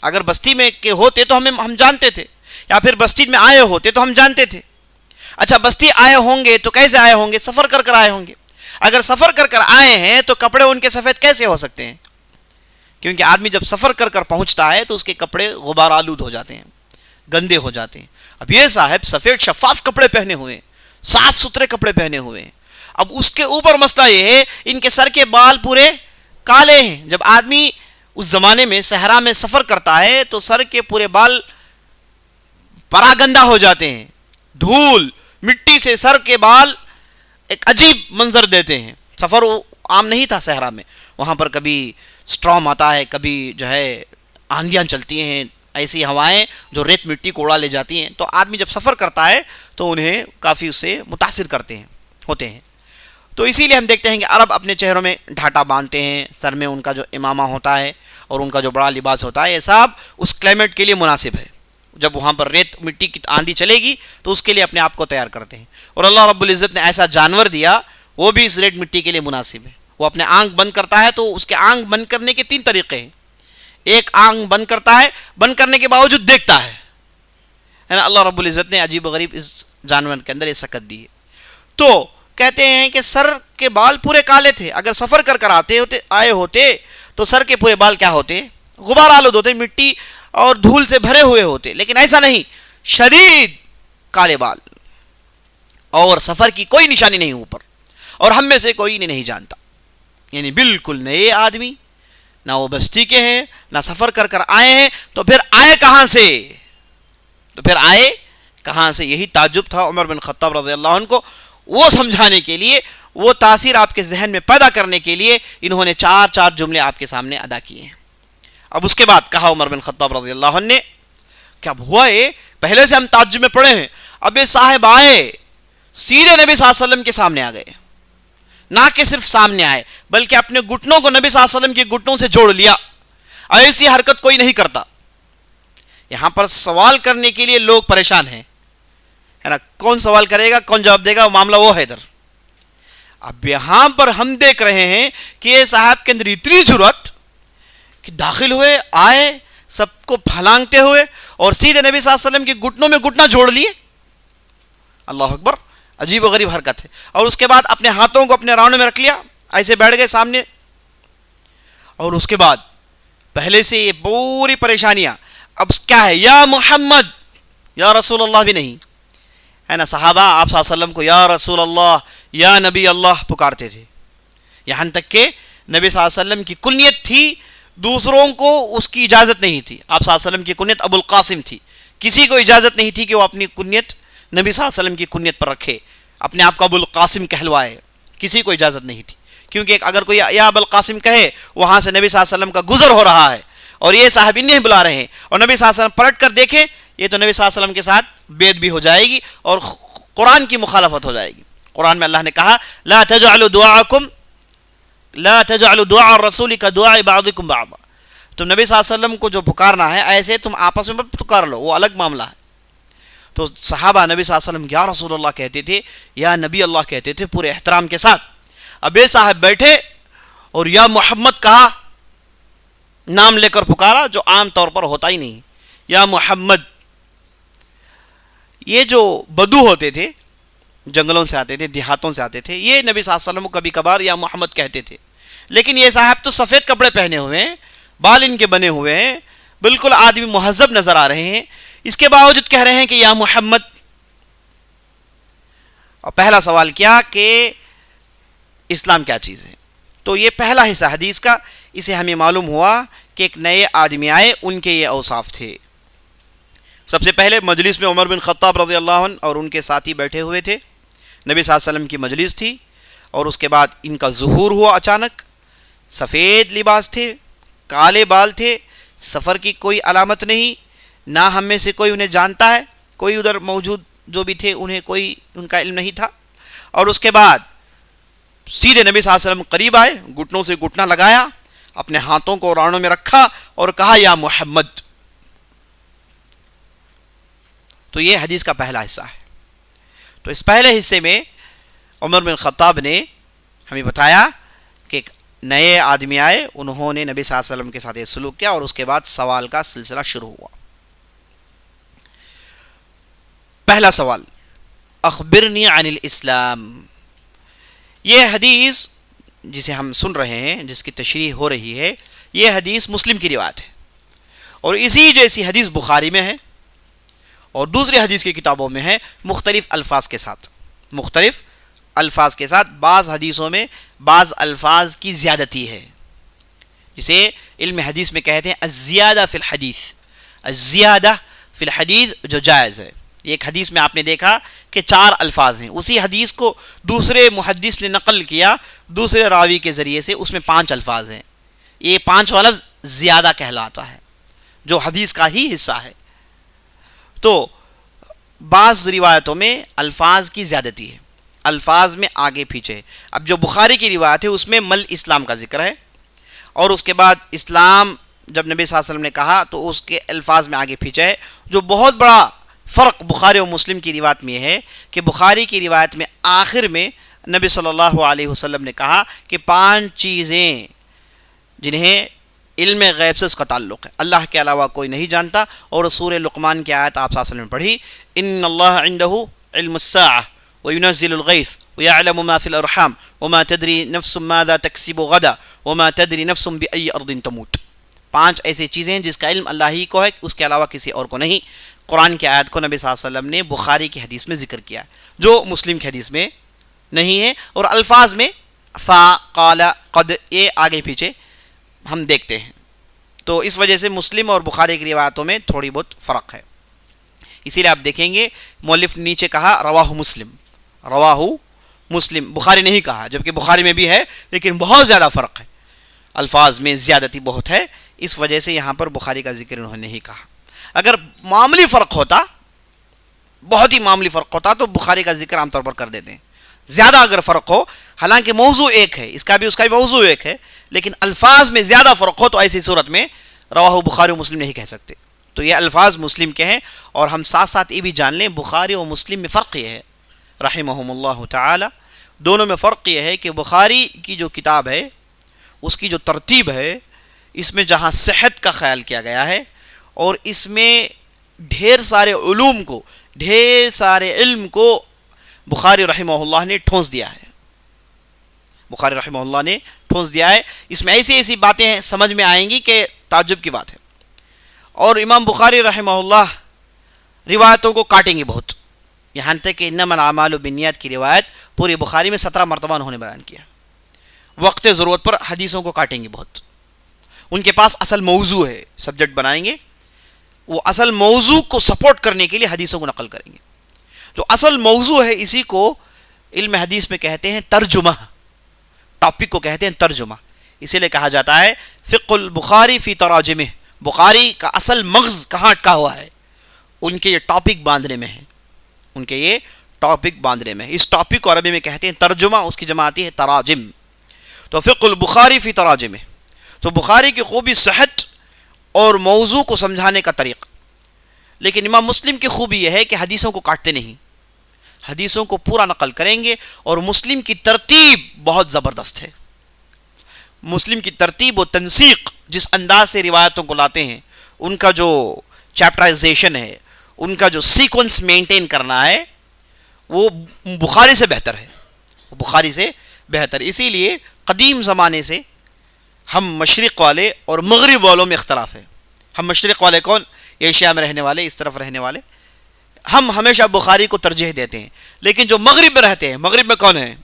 اگر بستی میں کے ہوتے تو ہم جانتے تھے, یا پھر بستی میں آئے ہوتے تو ہم جانتے تھے. اچھا بستی آئے ہوں گے تو کیسے آئے ہوں گے؟ سفر کر کر آئے ہوں گے. اگر سفر کر کر آئے ہیں تو کپڑے ان کے سفید کیسے ہو سکتے ہیں؟ کیونکہ آدمی جب سفر کر کر پہنچتا ہے تو اس کے کپڑے غبار آلود ہو جاتے ہیں, گندے ہو جاتے ہیں. اب یہ صاحب سفید شفاف کپڑے پہنے ہوئے ہیں, صاف ستھرے کپڑے پہنے ہوئے ہیں. اب اس کے اوپر مسئلہ یہ ہے ان کے سر کے بال پورے کالے ہیں. جب آدمی اس زمانے میں صحرا میں سفر کرتا ہے تو سر کے پورے بال پراگندہ ہو جاتے ہیں, دھول مٹی سے سر کے بال ایک عجیب منظر دیتے ہیں. سفر عام نہیں تھا صحرا میں, وہاں پر کبھی سٹرام آتا ہے, کبھی جو ہے آندیاں چلتی ہیں, ایسی ہوائیں جو ریت مٹی کو اڑا لے جاتی ہیں. تو آدمی جب سفر کرتا ہے تو انہیں کافی اس سے متاثر ہوتے ہیں. تو اسی لیے ہم دیکھتے ہیں کہ عرب اپنے چہروں میں ڈھاٹا باندھتے ہیں, سر میں ان کا جو امامہ ہوتا ہے اور ان کا جو بڑا لباس ہوتا ہے, یہ سب اس کلائمیٹ کے لیے مناسب ہے. جب وہاں پر ریت مٹی کی آندھی چلے گی تو اس کے لیے اپنے آپ کو تیار کرتے ہیں. اور اللہ رب العزت نے ایسا جانور دیا, وہ بھی اس ریت مٹی کے لیے مناسب ہے. وہ اپنے آنکھ بند کرتا ہے تو اس کے آنکھ بند کرنے کے 3 طریقے ہیں. ایک آنکھ بند کرتا ہے, بند کرنے کے باوجود دیکھتا ہے نا. اللہ رب العزت نے عجیب و غریب اس جانور کے اندر یہ سکت دی ہے. تو کہتے ہیں کہ سر کے بال پورے کالے تھے. اگر سفر کر کر آئے ہوتے تو سر کے پورے بال کیا ہوتے؟ غبار آلود ہوتے, مٹی اور دھول سے بھرے ہوئے ہوتے. لیکن ایسا نہیں, شدید کالے بال, اور سفر کی کوئی نشانی نہیں اوپر, اور ہم میں سے کوئی انہیں نہیں جانتا. یعنی بالکل نئے آدمی, نہ وہ بستی کے ہیں نہ سفر کر کر آئے ہیں. تو پھر آئے کہاں سے؟ یہی تعجب تھا عمر بن خطاب رضی اللہ عنہ کو. وہ سمجھانے کے لیے, وہ تاثیر آپ کے ذہن میں پیدا کرنے کے لیے انہوں نے 4 جملے آپ کے سامنے ادا کیے ہیں. اب اس کے بعد کہا عمر بن خطاب رضی اللہ عنہ نے, کیا ہوا ہے پہلے سے ہم تعجب میں پڑے ہیں, اب یہ صاحب آئے سیدھے نبی صلی اللہ علیہ وسلم کے سامنے آ گئے. نہ کہ صرف سامنے آئے بلکہ اپنے گھٹنوں کو نبی صلی اللہ علیہ وسلم کے گھٹنوں سے جوڑ لیا. ایسی حرکت کوئی نہیں کرتا. یہاں پر سوال کرنے کے لیے لوگ پریشان ہیں, ہے نا. کون سوال کرے گا, کون جواب دے گا, معاملہ وہ ہے ادھر. اب یہاں پر ہم دیکھ رہے ہیں کہ یہ صاحب کے اندر اتنی جرأت کہ داخل ہوئے, آئے, سب کو پھلانگتے ہوئے, اور سیدھے نبی صلی اللہ علیہ وسلم کے گھٹنوں میں گھٹنا جوڑ لیے. اللہ اکبر, عجیب و غریب حرکت ہے. اور اس کے بعد اپنے ہاتھوں کو اپنے رانوں میں رکھ لیا, ایسے بیٹھ گئے سامنے. اور اس کے بعد پہلے سے یہ پوری پریشانیاں, اب کیا ہے, یا محمد, یا رسول اللہ بھی نہیں, ہے نا. صحابہ آپ صلی اللہ علیہ وسلم کو یا رسول اللہ, یا نبی اللہ پکارتے تھے. یہاں تک کہ نبی صلی اللہ علیہ وسلم کی کنیت تھی, دوسروں کو اس کی اجازت نہیں تھی. آپ صلی اللہ علیہ وسلم کی کنیت ابو القاسم تھی, کسی کو اجازت نہیں تھی کہ وہ اپنی کنیت نبی صلی اللہ علیہ وسلم کی کنیت پر رکھے, اپنے آپ کو ابو القاسم کہلوائے. کسی کو اجازت نہیں تھی, کیونکہ اگر کوئی یا ابو القاسم کہے, وہاں سے نبی صلی اللہ علیہ وسلم کا گزر ہو رہا ہے اور یہ صاحب انہیں بلا رہے ہیں, اور نبی صلی اللہ علیہ وسلم پلٹ کر دیکھے, یہ تو نبی صلی اللہ علیہ وسلم کے ساتھ بیعت بھی ہو جائے گی اور قرآن کی مخالفت ہو جائے گی. قرآن میں اللہ نے کہا لا تجعلوا دعاء الرسول كدعاء بعضكم بعضا. تم نبی صلی اللہ علیہ وسلم کو جو پکارنا ہے ایسے تم آپس میں پکار لو, وہ الگ معاملہ ہے. تو صحابہ نبی صلی اللہ علیہ وسلم یا رسول اللہ کہتے تھے, یا نبی اللہ کہتے تھے پورے احترام کے ساتھ. اب یہ صاحب بیٹھے اور یا محمد کہا, نام لے کر پکارا, جو عام طور پر ہوتا ہی نہیں, یا محمد. یہ جو بدو ہوتے تھے, جنگلوں سے آتے تھے, دیہاتوں سے آتے تھے, یہ نبی صلی اللہ علیہ وسلم کو کبھی کبھار یا محمد کہتے تھے. لیکن یہ صاحب تو سفید کپڑے پہنے ہوئے ہیں, بال ان کے بنے ہوئے ہیں, بالکل آدمی مہذب نظر آ رہے ہیں. اس کے باوجود کہہ رہے ہیں کہ یا محمد. اور پہلا سوال کیا کہ اسلام کیا چیز ہے. تو یہ پہلا حصہ حدیث کا، اسے ہمیں معلوم ہوا کہ ایک نئے آدمی آئے، ان کے یہ اوصاف تھے. سب سے پہلے مجلس میں عمر بن خطاب رضی اللہ عنہ اور ان کے ساتھی بیٹھے ہوئے تھے. نبی صلی اللہ علیہ وسلم کی مجلس تھی، اور اس کے بعد ان کا ظہور ہوا اچانک. سفید لباس تھے، کالے بال تھے، سفر کی کوئی علامت نہیں، نہ ہم میں سے کوئی انہیں جانتا ہے، کوئی ادھر موجود جو بھی تھے انہیں کوئی ان کا علم نہیں تھا. اور اس کے بعد سیدھے نبی صلی اللہ علیہ وسلم قریب آئے، گھٹنوں سے گھٹنا لگایا، اپنے ہاتھوں کو رانوں میں رکھا اور کہا یا محمد. تو یہ حدیث کا پہلا حصہ ہے. تو اس پہلے حصے میں عمر بن خطاب نے ہمیں بتایا کہ ایک نئے آدمی آئے، انہوں نے نبی صلی اللہ علیہ وسلم کے ساتھ یہ سلوک کیا، اور اس کے بعد سوال کا سلسلہ شروع ہوا. پہلا سوال، اخبرنی عن الاسلام. یہ حدیث جسے ہم سن رہے ہیں، جس کی تشریح ہو رہی ہے، یہ حدیث مسلم کی روایت ہے، اور اسی جیسی حدیث بخاری میں ہے اور دوسری حدیث کی کتابوں میں ہے، مختلف الفاظ کے ساتھ. مختلف الفاظ کے ساتھ. بعض حدیثوں میں بعض الفاظ کی زیادتی ہے، جسے علم حدیث میں کہتے ہیں الزیادہ فی الحدیث. الزیادہ فی الحدیث جو جائز ہے. ایک حدیث میں آپ نے دیکھا کہ 4 الفاظ ہیں، اسی حدیث کو دوسرے محدث نے نقل کیا دوسرے راوی کے ذریعے سے، اس میں 5 الفاظ ہیں. یہ 5واں لفظ زیادہ کہلاتا ہے، جو حدیث کا ہی حصہ ہے. تو بعض روایتوں میں الفاظ کی زیادتی ہے، الفاظ میں آگے پیچھے ہے. اب جو بخاری کی روایت ہے اس میں مل اسلام کا ذکر ہے، اور اس کے بعد اسلام جب نبی صلی اللہ علیہ وسلم نے کہا تو اس کے الفاظ میں آگے پیچھے ہے. جو بہت بڑا فرق بخاری و مسلم کی روایت میں یہ ہے کہ بخاری کی روایت میں آخر میں نبی صلی اللہ علیہ وسلم نے کہا کہ 5 چیزیں جنہیں علم غیب سے اس کا تعلق ہے، اللہ کے علاوہ کوئی نہیں جانتا. اور سورہ لقمان کی آیت آپ صلی اللہ علیہ وسلم نے پڑھی، ان اللہ عنده علم الساعة وينزل الغيث ويعلم ما في الارحام وما تدري نفس ماذا تكسب غدا وما تدري نفس بأي ارض تموت. 5 ایسی چیزیں ہیں جس کا علم اللہ ہی کو ہے، اس کے علاوہ کسی اور کو نہیں. قرآن کی آیت کو نبی صلی اللہ علیہ وسلم نے بخاری کی حدیث میں ذکر کیا جو مسلم کی حدیث میں نہیں ہے. اور الفاظ میں فا، قال، قد، یہ آگے پیچھے ہم دیکھتے ہیں. تو اس وجہ سے مسلم اور بخاری کی روایتوں میں تھوڑی بہت فرق ہے. اسی لیے آپ دیکھیں گے مؤلف نے نیچے کہا رواہ مسلم، رواہ مسلم، بخاری نہیں کہا، جبکہ بخاری میں بھی ہے لیکن بہت زیادہ فرق ہے، الفاظ میں زیادتی بہت ہے. اس وجہ سے یہاں پر بخاری کا ذکر انہوں نے نہیں کہا. اگر معمولی فرق ہوتا، بہت ہی معمولی فرق ہوتا، تو بخاری کا ذکر عام طور پر کر دیتے ہیں. زیادہ اگر فرق ہو، حالانکہ موضوع ایک ہے، اس کا بھی موضوع ایک ہے، لیکن الفاظ میں زیادہ فرق ہو تو ایسی صورت میں رواہ بخاری و مسلم نہیں کہہ سکتے. تو یہ الفاظ مسلم کے ہیں. اور ہم ساتھ ساتھ یہ بھی جان لیں بخاری و مسلم میں فرق یہ ہے رحمہم اللہ تعالی، دونوں میں فرق یہ ہے کہ بخاری کی جو کتاب ہے اس کی جو ترتیب ہے، اس میں جہاں صحت کا خیال کیا گیا ہے، اور اس میں ڈھیر سارے علوم کو، ڈھیر سارے علم کو بخاری رحمہ اللہ نے ٹھونس دیا ہے. بخاری رحمہ اللہ نے ٹھونس دیا ہے. اس میں ایسی ایسی باتیں ہیں سمجھ میں آئیں گی کہ تعجب کی بات ہے. اور امام بخاری رحمہ اللہ روایتوں کو کاٹیں گے بہت، یہاں تک کہ انما الاعمال بالنیات کی روایت پوری بخاری میں 17 مرتبہ انہوں نے بیان کیا. وقت ضرورت پر حدیثوں کو کاٹیں گے بہت. ان کے پاس اصل موضوع ہے، سبجیکٹ بنائیں گے، وہ اصل موضوع کو سپورٹ کرنے کے لیے حدیثوں کو نقل کریں گے. جو اصل موضوع ہے اسی کو علم حدیث میں کہتے ہیں ترجمہ، ٹاپک کو کہتے ہیں ترجمہ. اسی لیے کہا جاتا ہے فقہ البخاری فی تراجمہ، بخاری کا اصل مغز کہاں اٹکا ہوا ہے، ان کے یہ ٹاپک باندھنے میں ہے، ان کے یہ ٹاپک باندھنے میں. اس ٹاپک کو عربی میں کہتے ہیں ترجمہ، اس کی جمع آتی ہے تراجم. تو فقہ البخاری فی تراجمہ، تو بخاری کی خوبی صحت اور موضوع کو سمجھانے کا طریق. لیکن امام مسلم کی خوبی یہ ہے کہ حدیثوں کو کاٹتے نہیں، حدیثوں کو پورا نقل کریں گے. اور مسلم کی ترتیب بہت زبردست ہے. مسلم کی ترتیب و تنسیق، جس انداز سے روایتوں کو لاتے ہیں، ان کا جو چیپٹرائزیشن ہے، ان کا جو سیکوینس مینٹین کرنا ہے، وہ بخاری سے بہتر ہے، بخاری سے بہتر. اسی لیے قدیم زمانے سے ہم مشرق والے اور مغرب والوں میں اختلاف ہے. ہم مشرق والے کون؟ ایشیا میں رہنے والے، اس طرف رہنے والے، ہم ہمیشہ بخاری کو ترجیح دیتے ہیں. لیکن جو مغرب میں رہتے ہیں، مغرب میں کون ہے؟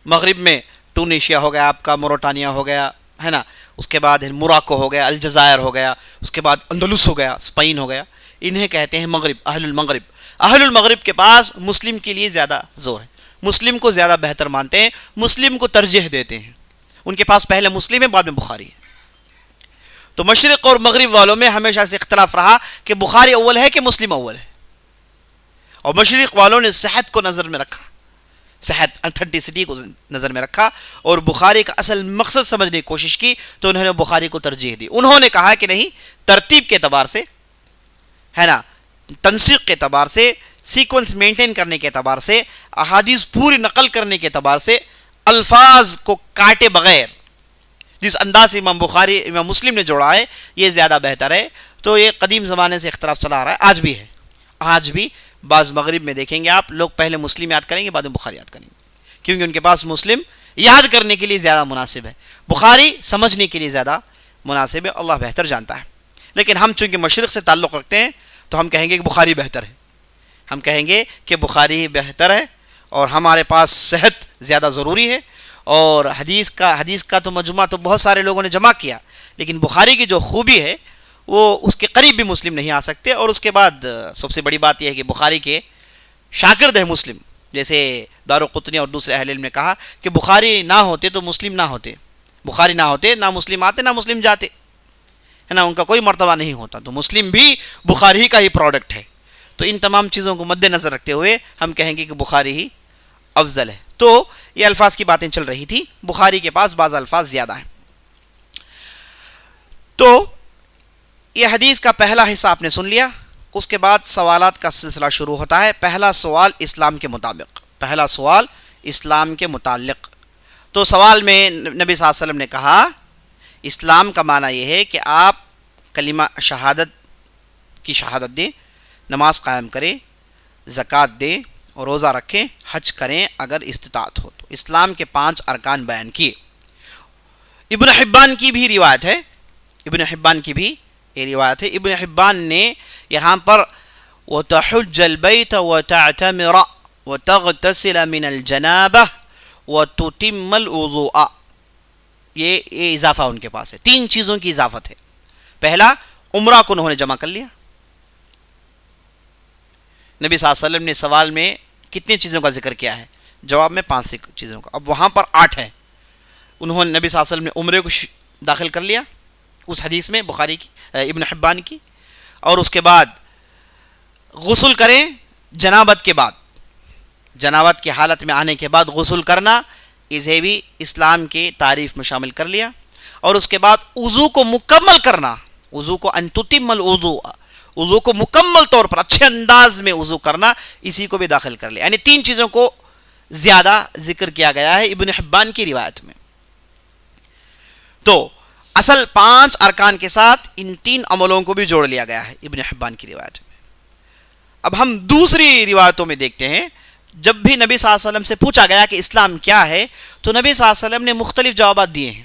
مغرب میں ٹونیشیا ہو گیا، آپ کا موروٹانیا ہو گیا، ہے نا، اس کے بعد موراکو ہو گیا، الجزائر ہو گیا، اس کے بعد اندلس ہو گیا، اسپین ہو گیا. انہیں کہتے ہیں مغرب، اہل المغرب. اہل المغرب کے پاس مسلم کے لیے زیادہ زور ہے، مسلم کو زیادہ بہتر مانتے ہیں، مسلم کو ترجیح دیتے ہیں. ان کے پاس پہلے مسلم ہے، بعد میں بخاری ہے. تو مشرق اور مغرب والوں میں ہمیشہ سے اختلاف رہا کہ بخاری اول ہے کہ مسلم اول ہے. اور مشرق والوں نے صحت کو نظر میں رکھا، صحت اتھینٹسٹی کو نظر میں رکھا اور بخاری کا اصل مقصد سمجھنے کی کوشش کی، تو انہوں نے بخاری کو ترجیح دی. انہوں نے کہا کہ نہیں، ترتیب کے اعتبار سے، ہے نا، تنسیق کے اعتبار سے، سیکوینس مینٹین کرنے کے اعتبار سے، احادیث پوری نقل کرنے کے اعتبار سے، الفاظ کو کاٹے بغیر جس انداز سے امام بخاری امام مسلم نے جوڑا ہے یہ زیادہ بہتر ہے. تو یہ قدیم زمانے سے اختلاف چلا آ رہا ہے، آج بھی ہے. آج بھی بعض مغرب میں دیکھیں گے آپ، لوگ پہلے مسلم یاد کریں گے، بعد میں بخاری یاد کریں گے، کیونکہ ان کے پاس مسلم یاد کرنے کے لیے زیادہ مناسب ہے، بخاری سمجھنے کے لیے زیادہ مناسب ہے. اللہ بہتر جانتا ہے. لیکن ہم چونکہ مشرق سے تعلق رکھتے ہیں تو ہم کہیں گے کہ بخاری بہتر ہے، ہم کہیں گے کہ بخاری بہتر ہے، اور ہمارے پاس صحت زیادہ ضروری ہے. اور حدیث کا تو مجموعہ تو بہت سارے لوگوں نے جمع کیا، لیکن بخاری کی جو خوبی ہے وہ اس کے قریب بھی مسلم نہیں آ سکتے. اور اس کے بعد سب سے بڑی بات یہ ہے کہ بخاری کے شاگرد ہے مسلم، جیسے دارقطنی اور دوسرے اہل علم نے کہا کہ بخاری نہ ہوتے تو مسلم نہ ہوتے، بخاری نہ ہوتے نہ مسلم آتے نہ مسلم جاتے، ہے نا، ان کا کوئی مرتبہ نہیں ہوتا. تو مسلم بھی بخاری کا ہی پروڈکٹ ہے. تو ان تمام چیزوں کو مد نظر رکھتے ہوئے ہم کہیں گے کہ بخاری ہی افضل ہے. تو یہ الفاظ کی باتیں چل رہی تھی، بخاری کے پاس بعض الفاظ زیادہ ہیں. تو یہ حدیث کا پہلا حصہ آپ نے سن لیا. اس کے بعد سوالات کا سلسلہ شروع ہوتا ہے. پہلا سوال اسلام کے مطابق، پہلا سوال اسلام کے متعلق. تو سوال میں نبی صلی اللہ علیہ وسلم نے کہا اسلام کا معنی یہ ہے کہ آپ کلمہ شہادت کی شہادت دیں، نماز قائم کریں، زکوٰۃ دیں اور روزہ رکھیں، حج کریں اگر استطاعت ہو. تو اسلام کے 5 ارکان بیان کیے. ابن حبان کی بھی روایت ہے، ابن حبان کی بھی یہ روایت ہے. ابن حبان نے یہاں پر وَتَحُجَّ الْبَيْتَ وَتَعْتَمِرَ وَتَغْتَسِلَ مِنَ الْجَنَابَةِ وَتُتِمَّ الْوُضُوءَ، یہ اضافہ ان کے پاس ہے. 3 چیزوں کی اضافت ہے. پہلا، عمرہ کو انہوں نے جمع کر لیا. نبی صلی اللہ علیہ وسلم نے سوال میں کتنی چیزوں کا ذکر کیا ہے؟ جواب میں 5 چیزوں کا. اب وہاں پر 8 ہے. انہوں نے نبی صلی اللہ علیہ وسلم نے عمرے کو داخل کر لیا اس حدیث میں، بخاری کی، ابن حبان کی. اور اس کے بعد غسل کریں جنابت کے بعد، جنابت کی حالت میں آنے کے بعد غسل کرنا، اسے بھی اسلام کی تعریف میں شامل کر لیا. اور اس کے بعد وضو کو مکمل کرنا، وضو کو ان تتم الوضوء، وضو کو مکمل طور پر اچھے انداز میں وضو کرنا، اسی کو بھی داخل کر لیا. یعنی 3 چیزوں کو زیادہ ذکر کیا گیا ہے ابن حبان کی روایت میں. تو اصل 5 ارکان کے ساتھ ان 3 عملوں کو بھی جوڑ لیا گیا ہے ابن حبان کی روایت میں. اب ہم دوسری روایتوں میں دیکھتے ہیں. جب بھی نبی صلی اللہ علیہ وسلم سے پوچھا گیا کہ اسلام کیا ہے تو نبی صلی اللہ علیہ وسلم نے مختلف جوابات دیے ہیں.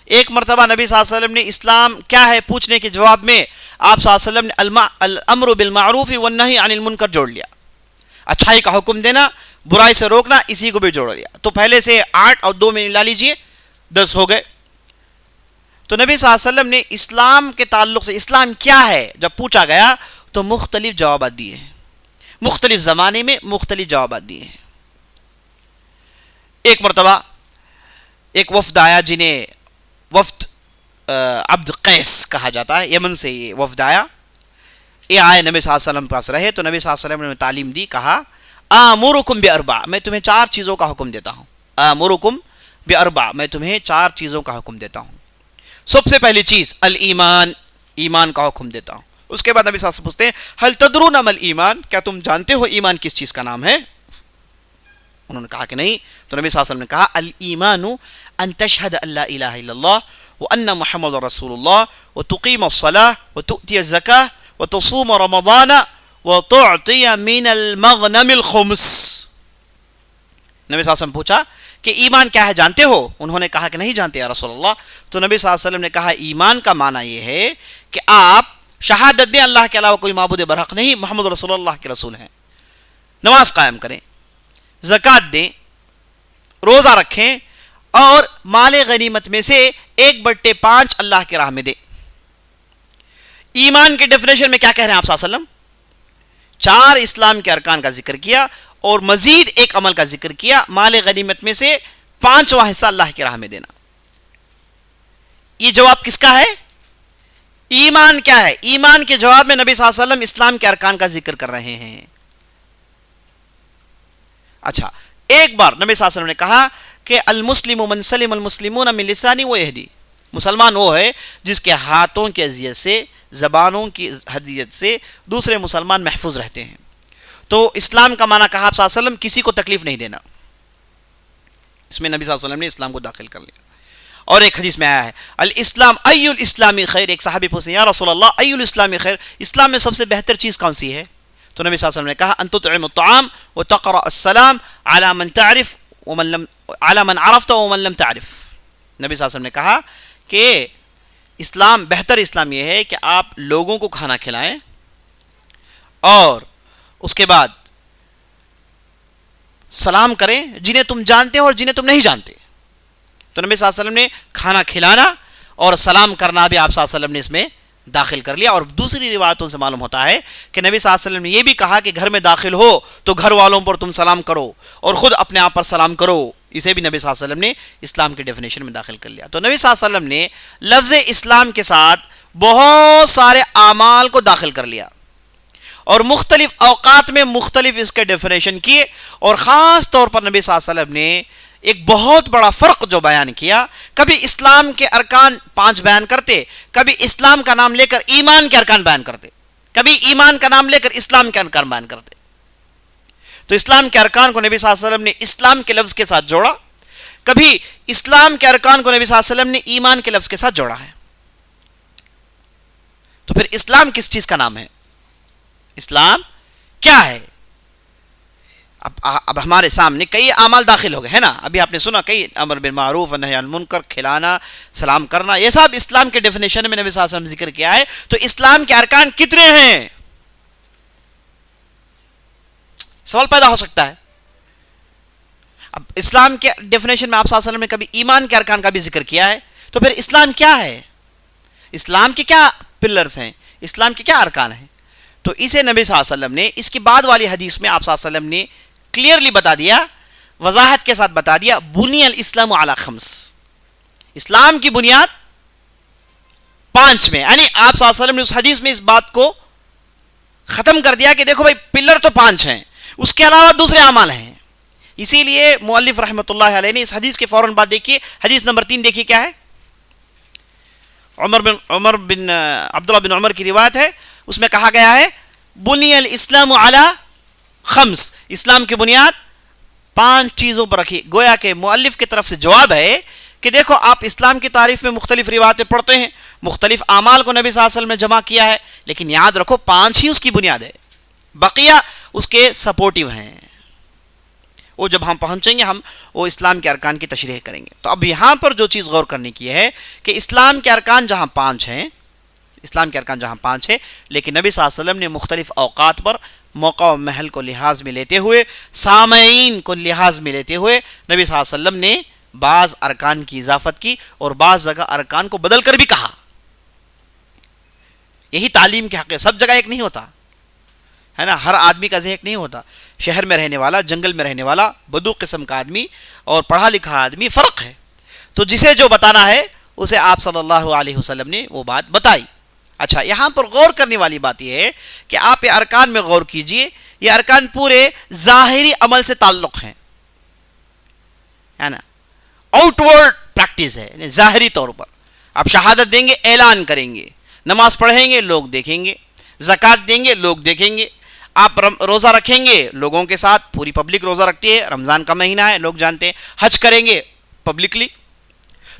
ایک مرتبہ نبی صلی اللہ علیہ وسلم نے اسلام کیا ہے پوچھنے کے جواب میں آپ صلی اللہ علیہ وسلم نے الامر بالمعروف والنہی عن المنکر جوڑ لیا. اچھائی کا حکم دینا، برائی سے روکنا، اسی کو بھی جوڑ لیا. تو پہلے سے 8 اور 2 میں ملا لیجئے 10 ہو گئے. تو نبی صلی اللہ علیہ وسلم نے اسلام کے تعلق سے اسلام کیا ہے جب پوچھا گیا تو مختلف جوابات دیے ہیں، مختلف زمانے میں مختلف جوابات دیے ہیں. ایک مرتبہ ایک وفد آیا جنہیں وفد عبد قیس کہا جاتا ہے، یمن سے یہ وفد آیا. یہ آئے نبی صلی اللہ علیہ وسلم کے پاس رہے تو نبی صلی اللہ علیہ وسلم نے تعلیم دی. کہا آمرکم باربع، میں تمہیں 4 چیزوں کا حکم دیتا ہوں. آمرکم باربع، میں تمہیں 4 چیزوں کا حکم دیتا ہوں. سب سے پہلی چیز الایمان، ایمان کا حکم دیتا ہوں. اس کے بعد نبی صلی اللہ علیہ وسلم پوچھتے ہیں هل تدرون ما الایمان، کیا تم جانتے ہو ایمان کس چیز کا نام ہے؟ انہوں نے کہا کہ نہیں. تو نبی صلی اللہ علیہ وسلم نے کہا الایمان ان تشهد ان لا الہ الا اللہ وان محمد رسول اللہ وتقیم الصلاة وتؤتی الزکاة وتصوم رمضان وتعطی من المغنم الخمس. نبی صلی اللہ علیہ وسلم پوچھا کہ ایمان کیا ہے جانتے ہو؟ انہوں نے کہا کہ نہیں جانتے یا رسول اللہ. تو نبی صلی اللہ علیہ وسلم نے کہا ایمان کا معنی یہ ہے کہ آپ شہادت دیں اللہ کے علاوہ کوئی معبود برحق نہیں، محمد رسول اللہ کے رسول ہیں، نماز قائم کریں، زکوٰۃ دیں، روزہ رکھیں، اور مال غنیمت میں سے 1/5 اللہ کی راہ میں دیں. ایمان کے ڈیفینیشن میں کیا کہہ رہے ہیں آپ صلی اللہ علیہ وسلم؟ 4 اسلام کے ارکان کا ذکر کیا اور مزید ایک عمل کا ذکر کیا، مال غنیمت میں سے 5واں حصہ اللہ کی راہ میں دینا. یہ جواب کس کا ہے؟ ایمان کیا ہے؟ ایمان کے جواب میں نبی صلی اللہ علیہ وسلم اسلام کے ارکان کا ذکر کر رہے ہیں. اچھا، ایک بار نبی صلی اللہ علیہ وسلم نے کہا کہ المسلم من سلم المسلمون من لسانی و یہدی، مسلمان وہ ہے جس کے ہاتھوں کی اذیت سے، زبانوں کی اذیت سے دوسرے مسلمان محفوظ رہتے ہیں. تو اسلام کا معنی کہا آپ صلی اللہ علیہ وسلم کسی کو تکلیف نہیں دینا. اس میں نبی صلی اللہ علیہ وسلم نے اسلام کو داخل کر لیا. اور ایک حدیث میں آیا ہے الاسلام ای الاسلامی خیر. ایک صحابی پوچھتے ہیں یا رسول اللہ ای الاسلامی خیر، اسلام میں سب سے بہتر چیز کون سی ہے؟ تو نبی صلی اللہ علیہ وسلم نے کہا ان تطعم الطعام وتقرأ السلام على من تعرف ومن لم على من عرفت ومن لم تعرف. نبی صلی اللہ علیہ وسلم نے کہا کہ اسلام، بہتر اسلام یہ ہے کہ آپ لوگوں کو کھانا کھلائیں اور اس کے بعد سلام کریں جنہیں تم جانتے ہو اور جنہیں تم نہیں جانتے. تو نبی صلی اللہ علیہ وسلم نے کھانا کھلانا اور سلام کرنا بھی آپ صلی اللہ علیہ وسلم نے اس میں داخل کر لیا. اور دوسری روایتوں سے معلوم ہوتا ہے کہ نبی صلی اللہ علیہ وسلم نے یہ بھی کہا کہ گھر میں داخل ہو تو گھر والوں پر تم سلام کرو اور خود اپنے آپ پر سلام کرو. اسے بھی نبی صلی اللہ علیہ وسلم نے اسلام کے ڈیفینیشن میں داخل کر لیا. تو نبی صلی اللہ علیہ وسلم نے لفظ اسلام کے ساتھ بہت سارے اعمال کو داخل کر لیا اور مختلف اوقات میں مختلف اس کے ڈیفینیشن کیے. اور خاص طور پر نبی صلی اللہ علیہ وسلم نے ایک بہت بڑا فرق جو بیان کیا، کبھی اسلام کے ارکان 5 بیان کرتے، کبھی اسلام کا نام لے کر ایمان کے ارکان بیان کرتے، کبھی ایمان کا نام لے کر اسلام کے ارکان بیان کرتے. تو اسلام کے ارکان کو نبی صلی اللہ علیہ وسلم نے اسلام کے لفظ کے ساتھ جوڑا، کبھی اسلام کے ارکان کو نبی صلی اللہ علیہ وسلم نے ایمان کے لفظ کے ساتھ جوڑا ہے. تو پھر اسلام کس چیز کا نام ہے؟ اسلام کیا ہے؟ اب ہمارے سامنے کئی اعمال داخل ہو گئے ہیں نا. ابھی آپ نے سنا کئی امر بالمعروف و نہی عن المنکر، کھلانا، سلام کرنا، یہ سب اسلام کے ڈیفینیشن میں نبی صلی اللہ علیہ وسلم ذکر کیا ہے. تو اسلام کے ارکان کتنے ہیں؟ سوال پیدا ہو سکتا ہے. اب اسلام کے ڈیفینیشن میں آپ صلی اللہ علیہ وسلم نے کبھی ایمان کے ارکان کا بھی ذکر کیا ہے. تو پھر اسلام کیا ہے؟ اسلام کے کیا پلرز ہیں؟ اسلام کے کیا ارکان ہیں؟ تو اسے نبی صلی اللہ علیہ وسلم نے اس کی بعد والی حدیث میں آپ صلی اللہ علیہ وسلم نے کلیئرلی بتا دیا، وضاحت کے ساتھ بتا دیا بنی الاسلام علی 5. اسلام کی بنیاد 5 میں، یعنی آپ صلی اللہ علیہ وسلم نے اس حدیث میں اس بات کو ختم کر دیا کہ دیکھو بھائی پلر تو 5 ہیں، اس کے علاوہ دوسرے اعمال ہیں. اسی لیے مؤلف رحمۃ اللہ علیہ نے اس حدیث کے فوراً بعد دیکھیے حدیث نمبر 3 دیکھیے کیا ہے. عمر بن عبداللہ بن عمر کی روایت ہے، اس میں کہا گیا ہے بنی الاسلام علی 5. اسلام کی بنیاد 5 چیزوں پر رکھی. گویا کہ مؤلف کی طرف سے جواب ہے کہ دیکھو آپ اسلام کی تعریف میں مختلف روایتیں پڑھتے ہیں، مختلف اعمال کو نبی صلی اللہ علیہ وسلم نے جمع کیا ہے، لیکن یاد رکھو 5 ہی اس کی بنیاد ہے، بقیہ اس کے سپورٹیو ہیں. وہ جب ہم پہنچیں گے ہم وہ اسلام کے ارکان کی تشریح کریں گے. تو اب یہاں پر جو چیز غور کرنے کی ہے کہ اسلام کے ارکان جہاں 5 ہیں، اسلام کے ارکان جہاں 5 ہیں، لیکن نبی صلی اللہ علیہ وسلم نے مختلف اوقات پر موقع و محل کو لحاظ میں لیتے ہوئے، سامعین کو لحاظ میں لیتے ہوئے نبی صلی اللہ علیہ وسلم نے بعض ارکان کی اضافت کی اور بعض جگہ ارکان کو بدل کر بھی کہا. یہی تعلیم کے حق ہے. سب جگہ ایک نہیں ہوتا ہے نا، ہر آدمی کا ذہن ایک نہیں ہوتا. شہر میں رہنے والا، جنگل میں رہنے والا، بدو قسم کا آدمی اور پڑھا لکھا آدمی فرق ہے. تو جسے جو بتانا ہے اسے آپ صلی اللہ علیہ وسلم نے وہ بات بتائی. اچھا، یہاں پر غور کرنے والی بات یہ ہے کہ آپ یہ ارکان میں غور کیجئے. یہ ارکان پورے ظاہری عمل سے تعلق ہیں، ہے نا، آؤٹ ورڈ پریکٹس ہے، یعنی ظاہری طور پر آپ شہادت دیں گے، اعلان کریں گے، نماز پڑھیں گے، لوگ دیکھیں گے، زکوٰۃ دیں گے، لوگ دیکھیں گے، آپ روزہ رکھیں گے لوگوں کے ساتھ، پوری پبلک روزہ رکھتی ہے، رمضان کا مہینہ ہے، لوگ جانتے ہیں، حج کریں گے پبلکلی.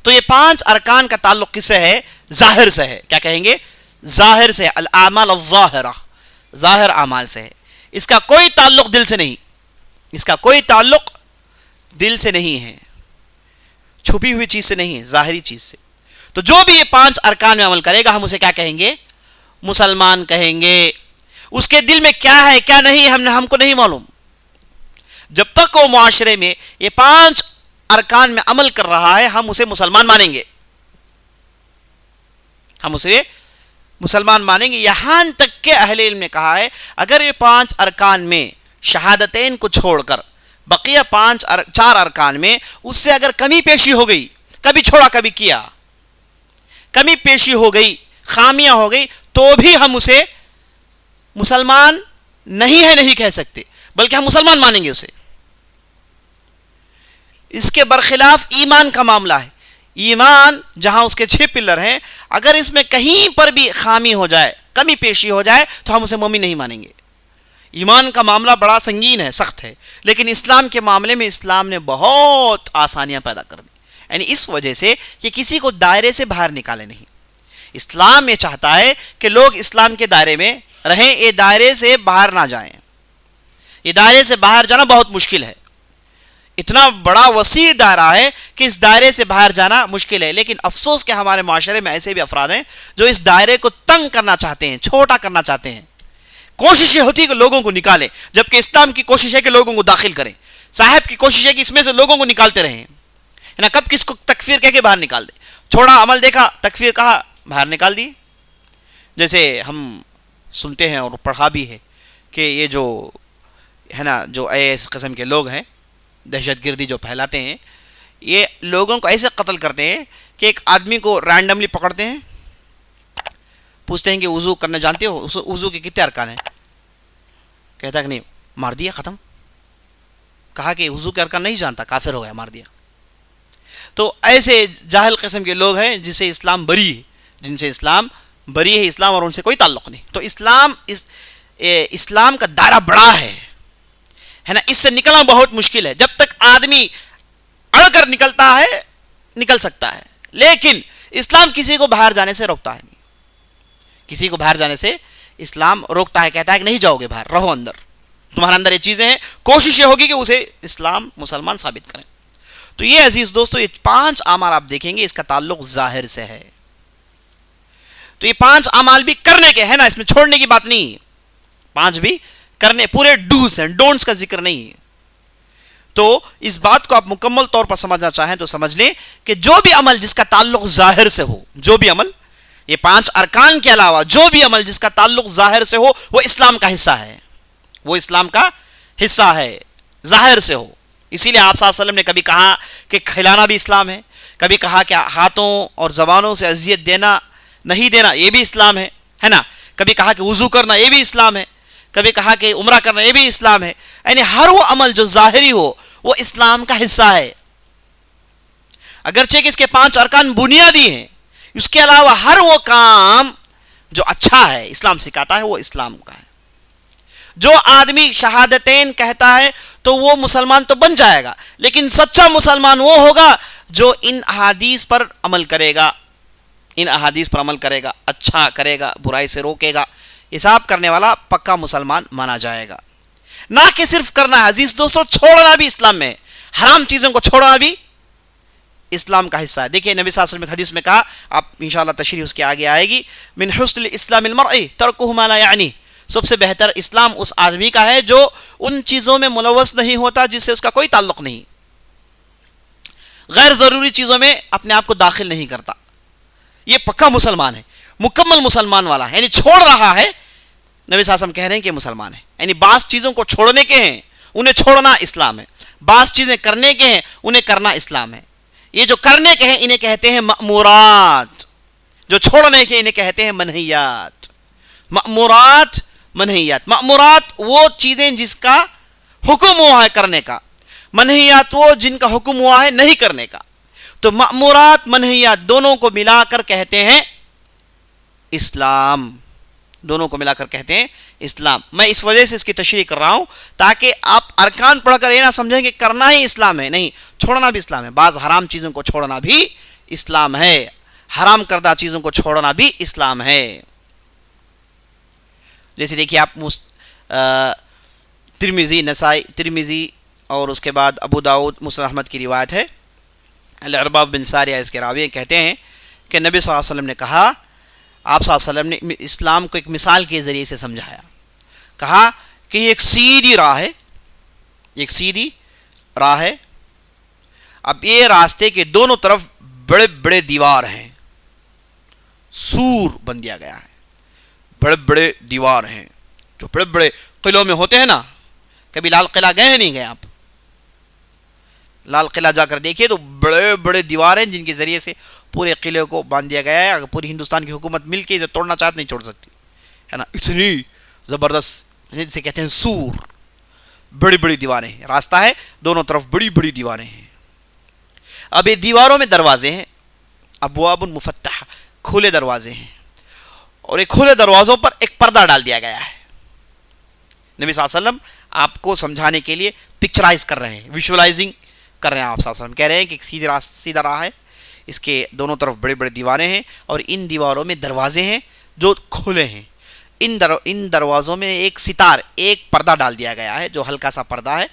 تو یہ 5 ارکان کا تعلق کس سے ہے؟ ظاہر سے ہے. کیا کہیں گے؟ ظاہر سے. الاعمال الظاہرہ، ظاہر اعمال سے ہے. اس کا کوئی تعلق دل سے نہیں، اس کا کوئی تعلق دل سے نہیں ہے. چھپی ہوئی چیز سے نہیں، ظاہری چیز سے. تو جو بھی یہ 5 ارکان میں عمل کرے گا ہم اسے کیا کہیں گے؟ مسلمان کہیں گے. اس کے دل میں کیا ہے کیا نہیں ہم کو نہیں معلوم. جب تک وہ معاشرے میں یہ 5 ارکان میں عمل کر رہا ہے ہم اسے مسلمان مانیں گے. ہم اسے مسلمان مانیں گے. یہاں تک کہ اہل علم نے کہا ہے اگر یہ 5 ارکان میں شہادتین کو چھوڑ کر بقیہ 4 ارکان میں اس سے اگر کمی پیشی ہو گئی، کبھی چھوڑا کبھی کیا، کمی پیشی ہو گئی، خامیاں ہو گئی، تو بھی ہم اسے مسلمان نہیں کہہ سکتے، بلکہ ہم مسلمان مانیں گے اسے. اس کے برخلاف ایمان کا معاملہ ہے. ایمان جہاں اس کے 6 پلر ہیں، اگر اس میں کہیں پر بھی خامی ہو جائے، کمی پیشی ہو جائے تو ہم اسے مومن نہیں مانیں گے. ایمان کا معاملہ بڑا سنگین ہے، سخت ہے، لیکن اسلام کے معاملے میں اسلام نے بہت آسانیاں پیدا کر دی. یعنی اس وجہ سے کہ کسی کو دائرے سے باہر نکالے نہیں. اسلام یہ چاہتا ہے کہ لوگ اسلام کے دائرے میں رہیں، یہ دائرے سے باہر نہ جائیں. یہ دائرے سے باہر جانا بہت مشکل ہے. اتنا بڑا وسیع دائرہ ہے کہ اس دائرے سے باہر جانا مشکل ہے. لیکن افسوس کہ ہمارے معاشرے میں ایسے بھی افراد ہیں جو اس دائرے کو تنگ کرنا چاہتے ہیں، چھوٹا کرنا چاہتے ہیں. کوشش یہ ہوتی ہے کہ لوگوں کو نکالیں، جبکہ اسلام کی کوشش ہے کہ لوگوں کو داخل کریں. صاحب کی کوشش ہے کہ اس میں سے لوگوں کو نکالتے رہیں. نا کب کس کو تکفیر کہہ کے باہر نکال دے. چھوڑا عمل دیکھا، تکفیر کہا، باہر نکال دی. جیسے ہم سنتے ہیں اور پڑھا بھی ہے کہ یہ جو ہے نا، جو ایس قسم کے لوگ ہیں، دہشت گردی جو پھیلاتے ہیں، یہ لوگوں کو ایسے قتل کرتے ہیں کہ ایک آدمی کو رینڈملی پکڑتے ہیں، پوچھتے ہیں کہ وضو کرنا جانتے ہو؟ وضو کے کتنے ارکان ہیں؟ کہتا کہ نہیں، مار دیا، ختم. کہا کہ وضو کے ارکان نہیں جانتا، کافر ہو گیا، مار دیا. تو ایسے جاہل قسم کے لوگ ہیں جن سے اسلام بری ہے، اسلام اور ان سے کوئی تعلق نہیں. تو اسلام کا دائرہ بڑا ہے نا، اس سے نکلنا بہت مشکل ہے. جب تک آدمی اڑ کر نکلتا ہے، نکل سکتا ہے، لیکن اسلام کسی کو باہر جانے سے روکتا ہے نہیں. کسی کو باہر جانے سے اسلام روکتا ہے، کہتا ہے کہ نہیں جاؤ گے باہر، رہو اندر، تمہارے اندر یہ چیزیں ہیں. کوشش یہ ہوگی کہ اسے اسلام مسلمان ثابت کریں. تو یہ عزیز دوستو، یہ 5 اعمال آپ دیکھیں گے، اس کا تعلق ظاہر سے ہے. تو یہ 5 اعمال بھی کرنے کے ہیں نا، اس میں چھوڑنے کی بات نہیں. 5 بھی کرنے، پورے ڈوز ہیں، ڈونٹس کا ذکر نہیں. تو اس بات کو آپ مکمل طور پر سمجھنا چاہیں تو سمجھ لیں کہ جو بھی عمل جس کا تعلق ظاہر سے ہو، جو بھی عمل، یہ 5 ارکان کے علاوہ جو بھی عمل جس کا تعلق ظاہر سے ہو، وہ اسلام کا حصہ ہے. وہ اسلام کا حصہ ہے، ظاہر سے ہو. اسی لیے آپ صلی اللہ علیہ وسلم نے کبھی کہا کہ کھلانا بھی اسلام ہے، کبھی کہا کہ ہاتھوں اور زبانوں سے اذیت دینا نہیں دینا، یہ بھی اسلام ہے نا. کبھی کہا کہ وضو کرنا، یہ بھی اسلام ہے. کبھی کہا کہ عمرہ کرنا، یہ بھی اسلام ہے. یعنی ہر وہ عمل جو ظاہری ہو وہ اسلام کا حصہ ہے. اگرچہ کہ اس کے 5 ارکان بنیادی ہیں، اس کے علاوہ ہر وہ کام جو اچھا ہے اسلام سکھاتا ہے وہ اسلام کا ہے. جو آدمی شہادتین کہتا ہے تو وہ مسلمان تو بن جائے گا، لیکن سچا مسلمان وہ ہوگا جو ان احادیث پر عمل کرے گا، اچھا کرے گا، برائی سے روکے گا. حساب کرنے والا پکا مسلمان مانا جائے گا. نہ کہ صرف کرنا ہے عزیز دوستو، چھوڑنا بھی اسلام میں، حرام چیزوں کو چھوڑنا بھی اسلام کا حصہ ہے. دیکھیے نبی صلی اللہ علیہ وسلم نے حدیث میں کہا، آپ انشاءاللہ تشریح اس کے آگے آئے گی، من حسن الاسلام المرء ترکہ ما لا یعنی. سب سے بہتر اسلام اس آدمی کا ہے جو ان چیزوں میں ملوث نہیں ہوتا جس سے اس کا کوئی تعلق نہیں، غیر ضروری چیزوں میں اپنے آپ کو داخل نہیں کرتا. یہ پکا مسلمان ہے، مکمل مسلمان والا ہے. یعنی چھوڑ رہا ہے، نبی صلی اللہ علیہ وسلم کہہ رہے ہیں کہ مسلمان ہے. یعنی بعض چیزوں کو چھوڑنے کے ہیں، انہیں چھوڑنا اسلام ہے. بعض چیزیں کرنے کے ہیں، انہیں کرنا اسلام ہے. یہ جو کرنے کے ہیں انہیں کہتے ہیں مأمورات، جو چھوڑنے کے انہیں کہتے ہیں منہیات. مأمورات، منہیات. مأمورات وہ چیزیں جس کا حکم ہوا ہے کرنے کا، منہیات وہ جن کا حکم ہوا ہے نہیں کرنے کا. تو مأمورات، منہیات دونوں کو ملا کر کہتے ہیں اسلام. دونوں کو ملا کر کہتے ہیں اسلام. میں اس وجہ سے اس کی تشریح کر رہا ہوں تاکہ آپ ارکان پڑھ کر یہ نہ سمجھیں کہ کرنا ہی اسلام ہے، نہیں، چھوڑنا بھی اسلام ہے. بعض حرام چیزوں کو چھوڑنا بھی اسلام ہے، حرام کردہ چیزوں کو چھوڑنا بھی اسلام ہے. جیسے دیکھیے آپ ترمذی اور اس کے بعد ابو داؤد، مسلم احمد کی روایت ہے. العرباض بن ساریہ اس کے راوی کہتے ہیں کہ نبی صلی اللہ علیہ وسلم نے کہا، آپ صلی اللہ علیہ وسلم نے اسلام کو ایک مثال کے ذریعے سے سمجھایا. کہا کہ یہ ایک سیدھی راہ ہے، ایک سیدھی راہ ہے. اب یہ راستے کے دونوں طرف بڑے بڑے دیوار ہیں، سور بن دیا گیا ہے، بڑے بڑے دیوار ہیں جو بڑے بڑے قلعوں میں ہوتے ہیں نا. کبھی لال قلعہ گئے ہیں؟ نہیں گئے آپ؟ لال قلعہ جا کر دیکھیے تو بڑے بڑے دیوار ہیں جن کے ذریعے سے پورے قلعے کو باندھ دیا گیا ہے. اگر پوری ہندوستان کی حکومت مل کے اسے توڑنا چاہتے نہیں توڑ سکتی ہے نا، اتنی زبردست، جسے کہتے ہیں سور. بڑی بڑی دیواریں ہیں، راستہ ہے دونوں طرف بڑی بڑی دیواریں ہیں. اب یہ دیواروں میں دروازے ہیں، ابواب مفتحہ، کھلے دروازے ہیں، اور ایک کھلے دروازوں پر ایک پردہ ڈال دیا گیا ہے. نبی صلی اللہ علیہ وسلم آپ کو سمجھانے کے لیے پکچرائز کر رہے ہیں، ویژولائزنگ کر رہے ہیں. آپ صلی اللہ علیہ وسلم کہہ رہے ہیں کہ ایک سیدھا راہ ہے، اس کے دونوں طرف بڑے بڑے دیواریں ہیں، اور ان دیواروں میں دروازے ہیں جو کھلے ہیں. ان دروازوں میں ایک ستار، ایک پردہ ڈال دیا گیا ہے جو ہلکا سا پردہ ہے.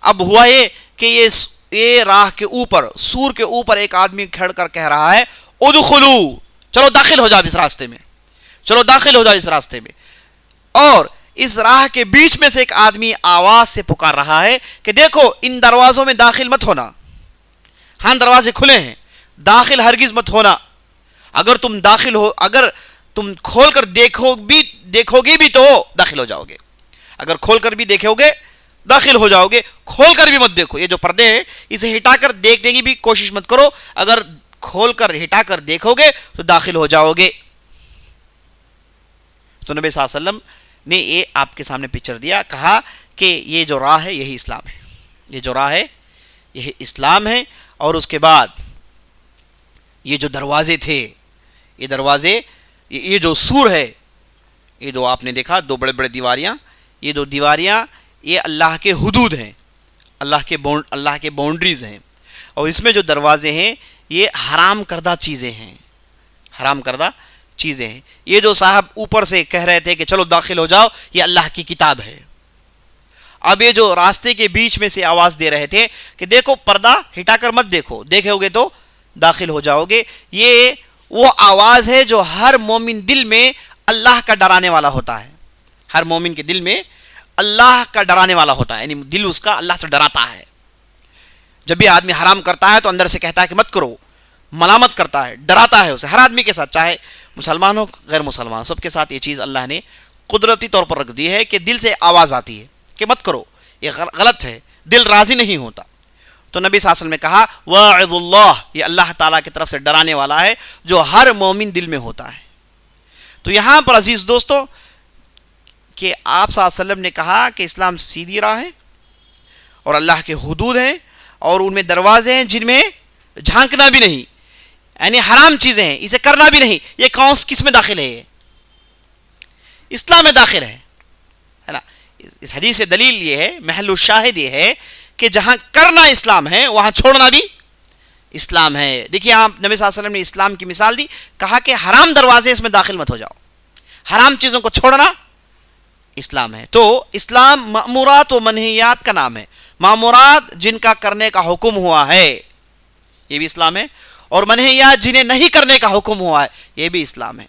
اب ہوا یہ کہ یہ راہ کے اوپر، سور کے اوپر ایک آدمی کھڑ کر کہہ رہا ہے ادخلو، چلو داخل ہو جاؤ اس راستے میں، چلو داخل ہو جاؤ اس راستے میں. اور اس راہ کے بیچ میں سے ایک آدمی آواز سے پکار رہا ہے کہ دیکھو ان دروازوں میں داخل مت ہونا. ہاں دروازے کھلے ہیں، داخل ہرگز مت ہونا. اگر تم داخل ہو، اگر تم کھول کر دیکھو گے بھی تو داخل ہو جاؤ گے. اگر کھول کر بھی دیکھو گے داخل ہو جاؤ گے، کھول کر بھی مت دیکھو. یہ جو پردے ہیں اسے ہٹا کر دیکھنے کی بھی کوشش مت کرو. اگر کھول کر ہٹا کر دیکھو گے تو داخل ہو جاؤ گے. تو نبی صلی اللہ علیہ وسلم نے یہ آپ کے سامنے پکچر دیا، کہا کہ یہ جو راہ ہے یہی اسلام ہے، یہ جو راہ ہے یہی اسلام ہے. اور اس کے بعد یہ جو دروازے تھے، یہ دروازے، یہ جو سور ہے، یہ جو آپ نے دیکھا دو بڑے بڑے دیواریاں، یہ دو دیواریاں یہ اللہ کے حدود ہیں، اللہ کے باؤنڈریز ہیں. اور اس میں جو دروازے ہیں یہ حرام کردہ چیزیں ہیں، حرام کردہ چیزیں ہیں. یہ جو صاحب اوپر سے کہہ رہے تھے کہ چلو داخل ہو جاؤ، یہ اللہ کی کتاب ہے. اب یہ جو راستے کے بیچ میں سے آواز دے رہے تھے کہ دیکھو پردہ ہٹا کر مت دیکھو، دیکھو گے تو داخل ہو جاؤ گے، یہ وہ آواز ہے جو ہر مومن دل میں اللہ کا ڈرانے والا ہوتا ہے. ہر مومن کے دل میں اللہ کا ڈرانے والا ہوتا ہے، یعنی دل اس کا اللہ سے ڈراتا ہے. جب بھی آدمی حرام کرتا ہے تو اندر سے کہتا ہے کہ مت کرو، ملامت کرتا ہے، ڈراتا ہے اسے. ہر آدمی کے ساتھ، چاہے مسلمان ہو غیر مسلمان، سب کے ساتھ یہ چیز اللہ نے قدرتی طور پر رکھ دی ہے کہ دل سے آواز آتی ہے کہ مت کرو، یہ غلط ہے، دل راضی نہیں ہوتا. تو نبی صلی اللہ علیہ وسلم نے کہا واعظ اللہ، یہ اللہ تعالیٰ کی طرف سے ڈرانے والا ہے جو ہر مومن دل میں ہوتا ہے. تو یہاں پر عزیز دوستو کہ آپ صلی اللہ علیہ وسلم نے کہا کہ اسلام سیدھی راہ ہے اور اللہ کے حدود ہیں اور ان میں دروازے ہیں جن میں جھانکنا بھی نہیں، یعنی حرام چیزیں ہیں اسے کرنا بھی نہیں. یہ کس میں داخل ہے؟ یہ اسلام میں داخل ہے نا. اس حدیث سے دلیل یہ ہے، محل الشاہد یہ ہے کہ جہاں کرنا اسلام ہے وہاں چھوڑنا بھی اسلام ہے. دیکھیے آپ نبی صلی اللہ علیہ وسلم نے اسلام کی مثال دی، کہا کہ حرام دروازے اس میں داخل مت ہو جاؤ، حرام چیزوں کو چھوڑنا اسلام ہے. تو اسلام مأمورات و منہیات کا نام ہے. مأمورات جن کا کرنے کا حکم ہوا ہے یہ بھی اسلام ہے، اور منہیات جنہیں نہیں کرنے کا حکم ہوا ہے یہ بھی اسلام ہے.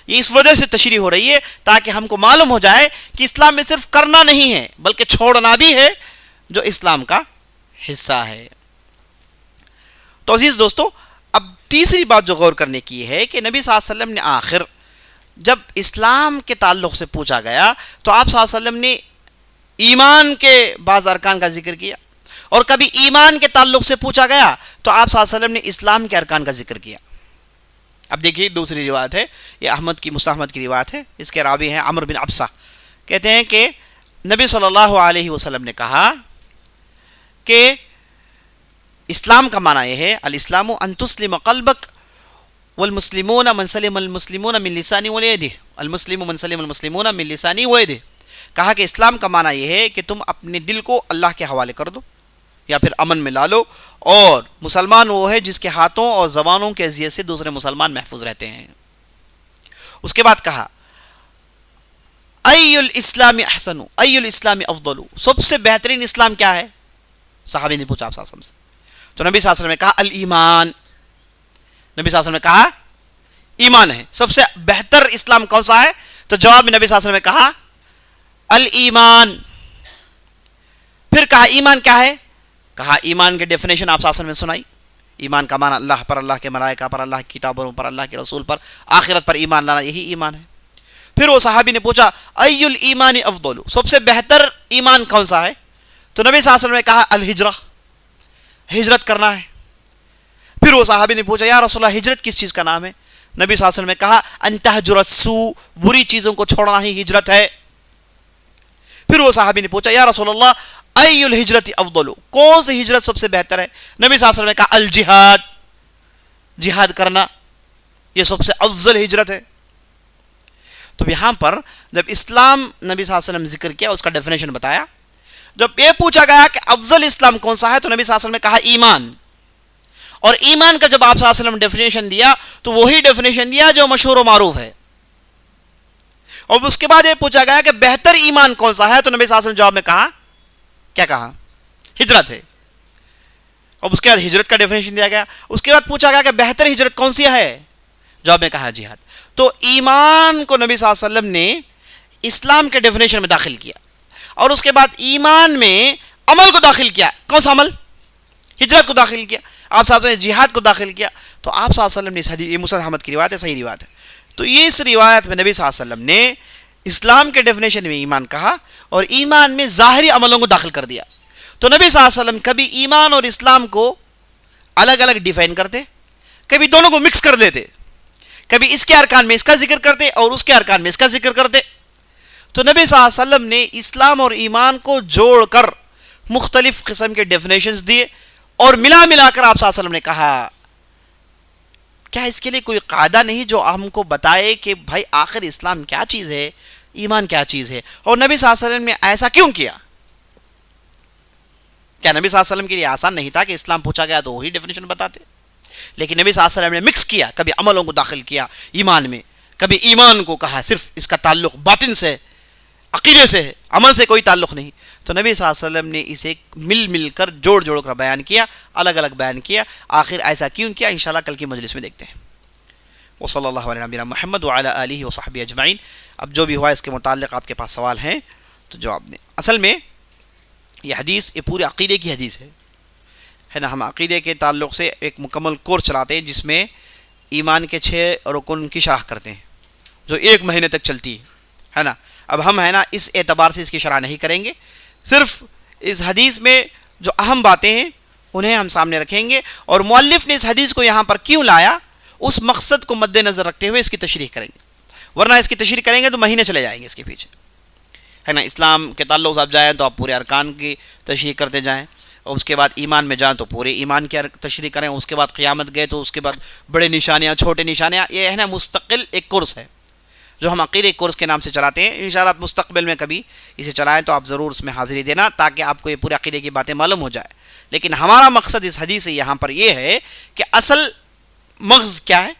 یہ اس وجہ سے تشریح ہو رہی ہے تاکہ ہم کو معلوم ہو جائے کہ اسلام میں صرف کرنا نہیں ہے بلکہ چھوڑنا بھی ہے جو اسلام کا حصہ ہے. تو عزیز دوستو اب تیسری بات جو غور کرنے کی ہے کہ نبی صلی اللہ علیہ وسلم نے آخر جب اسلام کے تعلق سے پوچھا گیا تو آپ صلی اللہ علیہ وسلم نے ایمان کے بعض ارکان کا ذکر کیا، اور کبھی ایمان کے تعلق سے پوچھا گیا تو آپ صلی اللہ علیہ وسلم نے اسلام کے ارکان کا ذکر کیا. اب دیکھیے دوسری روایت ہے، یہ احمد کی روایت ہے، اس کے راوی ہیں عمرو بن ابسہ. کہتے ہیں کہ نبی صلی اللہ علیہ وسلم نے کہا کہ اسلام کا معنی یہ ہے الاسلام ان تسلم قلبک والمسلمون من سلم المسلمون من لسانی ویدہ، المسلم من سلم المسلمون من لسانی ویدہ. کہا کہ اسلام کا معنی یہ ہے کہ تم اپنے دل کو اللہ کے حوالے کر دو یا پھر امن میں لا لو، اور مسلمان وہ ہے جس کے ہاتھوں اور زبانوں کے اذیت سے دوسرے مسلمان محفوظ رہتے ہیں. اس کے بعد کہا ای الاسلام احسن ای الاسلام افضل، سب سے بہترین اسلام کیا ہے؟ صحابی نے پوچھا آپ صلی اللہ علیہ وسلم سے. تو نبی صلی اللہ علیہ وسلم نے کہا الایمان. نبی صلی اللہ علیہ وسلم نے کہا ایمان ہے. سب سے بہتر اسلام کون سا ہے؟ تو جواب میں نبی صلی اللہ علیہ وسلم نے کہا الایمان. پھر کہا ایمان کیا ہے؟ کہا ایمان کی ڈیفینیشن آپ صلی اللہ علیہ وسلم نے سنائی. ایمان کا معنی اللہ پر، اللہ کے ملائکہ پر، اللہ کی کتابوں پر، اللہ کے رسول پر، آخرت پر ایمان لانا، یہی ایمان ہے. پھر وہ صحابی نے پوچھا ای الایمان افضل، سب سے بہتر ایمان کون سا ہے؟ تو نبی صلی اللہ علیہ وسلم نے کہا الہجرہ، ہجرت کرنا ہے. پھر وہ صحابی نے پوچھا یا رسول اللہ ہجرت کس چیز کا نام ہے؟ نبی صلی اللہ علیہ وسلم نے کہا ان تہجر السوء، بری چیزوں کو چھوڑنا ہی ہجرت ہے. پھر وہ صحابی نے پوچھا یا رسول اللہ ای الہجرت افضل، کون سی ہجرت سب سے بہتر ہے؟ نبی صلی اللہ علیہ وسلم نے کہا الجہاد، جہاد کرنا یہ سب سے افضل ہجرت ہے. تو یہاں پر جب اسلام نبی صلی اللہ علیہ وسلم ذکر کیا، اس کا ڈیفینیشن بتایا. جب یہ پوچھا گیا کہ افضل اسلام کون سا ہے تو نبی صلی اللہ علیہ وسلم نے کہا ایمان. اور ایمان کا جب آپ صلی اللہ علیہ وسلم نے ڈیفینیشن دیا تو وہی ڈیفینیشن دیا جو مشہور و معروف ہے. اور اس کے بعد یہ پوچھا گیا کہ بہتر ایمان کون سا ہے تو نبی صلی اللہ علیہ وسلم جواب میں کہا کیا کہا؟ ہجرت ہے. اور اس کے بعد ہجرت کا ڈیفینیشن دیا گیا. اس کے بعد پوچھا گیا کہ بہتر ہجرت کون سی ہے؟ جواب میں کہا جہاد. تو ایمان کو نبی صلی اللہ علیہ وسلم نے اسلام کے ڈیفینیشن میں داخل کیا، اور اس کے بعد ایمان میں عمل کو داخل کیا. کون سا عمل؟ ہجرت کو داخل کیا. آپ صلی اللہ علیہ وسلم نے جہاد کو داخل کیا. تو آپ صلی اللہ علیہ وسلم نے اس حدیث، یہ مسند احمد کی روایت ہے، صحیح روایت ہے. تو یہ اس روایت میں نبی صلی اللہ علیہ وسلم نے اسلام کے ڈیفینیشن میں ایمان کہا اور ایمان میں ظاہری عملوں کو داخل کر دیا. تو نبی صلی اللہ علیہ وسلم کبھی ایمان اور اسلام کو الگ الگ ڈیفائن کرتے، کبھی دونوں کو مکس کر دیتے، کبھی اس کے ارکان میں اس کا ذکر کرتے اور اس کے ارکان میں اس کا ذکر کرتے. تو نبی صلی اللہ علیہ وسلم نے اسلام اور ایمان کو جوڑ کر مختلف قسم کے ڈیفینیشنز دیے اور ملا ملا کر آپ صلی اللہ علیہ وسلم نے کہا کیا اس کے لیے کوئی قاعدہ نہیں جو ہم کو بتائے کہ بھائی آخر اسلام کیا چیز ہے، ایمان کیا چیز ہے؟ اور نبی صلی اللہ علیہ وسلم نے ایسا کیوں کیا؟ کیا نبی صلی اللہ علیہ وسلم کے لیے آسان نہیں تھا کہ اسلام پوچھا گیا تو وہی ڈیفینیشن بتاتے؟ لیکن نبی صلی اللہ علیہ وسلم نے مکس کیا، کبھی عملوں کو داخل کیا ایمان میں، کبھی ایمان کو کہا صرف اس کا تعلق باطن سے، عقیدے سے، عمل سے کوئی تعلق نہیں. تو نبی صلی اللہ علیہ وسلم نے اسے مل مل کر جوڑ جوڑ کر بیان کیا، الگ الگ بیان کیا. آخر ایسا کیوں کیا؟ انشاءاللہ کل کی مجلس میں دیکھتے ہیں. وصلی اللہ علیہ نبینا محمد وعلی آلہ وصحبہ اجمعین. اب جو بھی ہوا اس کے متعلق آپ کے پاس سوال ہیں تو جواب دیں. اصل میں یہ حدیث یہ پورے عقیدے کی حدیث ہے نا. ہم عقیدے کے تعلق سے ایک مکمل کورس چلاتے ہیں جس میں ایمان کے 6 رکن کی شرح کرتے ہیں جو 1 مہینے تک چلتی ہے نا. اب ہم ہے نا اس اعتبار سے اس کی شرح نہیں کریں گے، صرف اس حدیث میں جو اہم باتیں ہیں انہیں ہم سامنے رکھیں گے، اور مؤلف نے اس حدیث کو یہاں پر کیوں لایا اس مقصد کو مد نظر رکھتے ہوئے اس کی تشریح کریں گے. ورنہ اس کی تشریح کریں گے تو مہینے چلے جائیں گے اس کے پیچھے ہے نا. اسلام کے تعلق سے آپ جائیں تو آپ پورے ارکان کی تشریح کرتے جائیں، اور اس کے بعد ایمان میں جائیں تو پورے ایمان کی تشریح کریں. اس کے بعد قیامت گئے تو اس کے بعد بڑے نشانیاں، چھوٹے نشانیاں. یہ ہے نا مستقل ایک کورس ہے جو ہم عقیدے کورس کے نام سے چلاتے ہیں. انشاءاللہ آپ مستقبل میں کبھی اسے چلائیں تو آپ ضرور اس میں حاضری دینا تاکہ آپ کو یہ پورے عقیدے کی باتیں معلوم ہو جائے. لیکن ہمارا مقصد اس حدیث سے یہاں پر یہ ہے کہ اصل مغز کیا ہے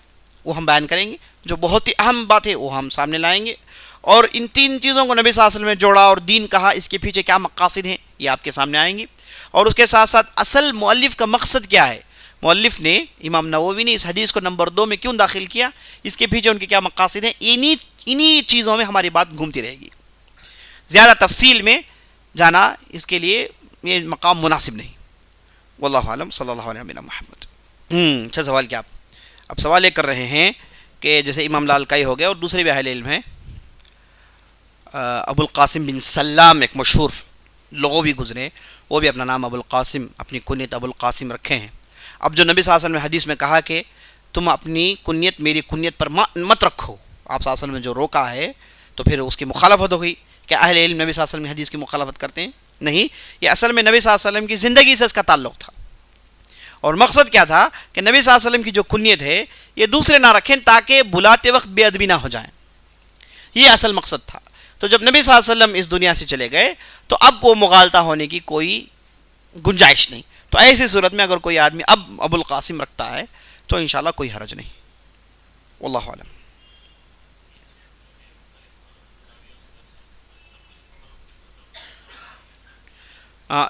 وہ ہم بیان کریں گے، جو بہت ہی اہم بات ہے وہ ہم سامنے لائیں گے، اور ان 3 چیزوں کو نبی صلی اللہ علیہ وسلم نے جوڑا اور دین کہا، اس کے پیچھے کیا مقاصد ہیں یہ آپ کے سامنے آئیں گے. اور اس کے ساتھ ساتھ اصل مؤلف کا مقصد کیا ہے، مؤلف نے امام نووی نے اس حدیث کو نمبر 2 میں کیوں داخل کیا، اس کے پیچھے ان کے کیا مقاصد ہیں. انہی چیزوں میں ہماری بات گھومتی رہے گی. زیادہ تفصیل میں جانا اس کے لیے یہ مقام مناسب نہیں. واللہ عالم. صلی اللہ علیہ وسلم محمد. اچھا سوال کیا آپ اب سوال یہ کر رہے ہیں کہ جیسے امام لالکائی ہو گئے اور دوسرے بھی اہل علم ہیں، ابو القاسم بن سلام ایک مشہور لوگوں بھی گزرے، وہ بھی اپنا نام ابو القاسم، اپنی کنیت ابو القاسم رکھے ہیں. اب جو نبی صلی اللہ علیہ وسلم نے حدیث میں کہا کہ تم اپنی کنیت میری کنیت پر مت رکھو، آپ صلی اللہ علیہ وسلم نے جو روکا ہے تو پھر اس کی مخالفت ہو گئی. کہ اہل علم نبی صلی اللہ علیہ وسلم کی حدیث کی مخالفت کرتے ہیں؟ نہیں، یہ اصل میں نبی صلی اللہ علیہ وسلم کی زندگی سے اس کا تعلق تھا. اور مقصد کیا تھا کہ نبی صلی اللہ علیہ وسلم کی جو کنیت ہے یہ دوسرے نہ رکھیں تاکہ بلاتے وقت بے ادبی نہ ہو جائیں. یہ اصل مقصد تھا. تو جب نبی صلی اللہ علیہ وسلم اس دنیا سے چلے گئے تو اب وہ مغالطہ ہونے کی کوئی گنجائش نہیں. تو ایسی صورت میں اگر کوئی آدمی اب ابو القاسم رکھتا ہے تو انشاءاللہ کوئی حرج نہیں. واللہ اعلم.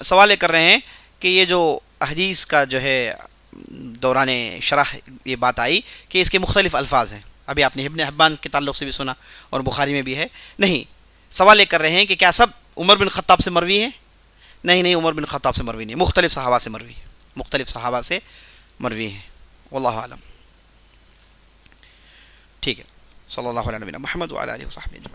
سوال یہ کر رہے ہیں کہ یہ جو حدیث کا جو ہے دوران شرح یہ بات آئی کہ اس کے مختلف الفاظ ہیں. ابھی آپ نے ابن حبان کے تعلق سے بھی سنا اور بخاری میں بھی ہے. نہیں، سوال یہ کر رہے ہیں کہ کیا سب عمر بن خطاب سے مروی ہیں؟ نہیں، عمر بن خطاب سے مروی نہیں، مختلف صحابہ سے مروی ہے، مختلف صحابہ سے مروی ہیں. واللہ اعلم. ٹھیک ہے. صلی اللہ علیہ وسلم محمد وعلی آلہ وصحبہ اجمعین.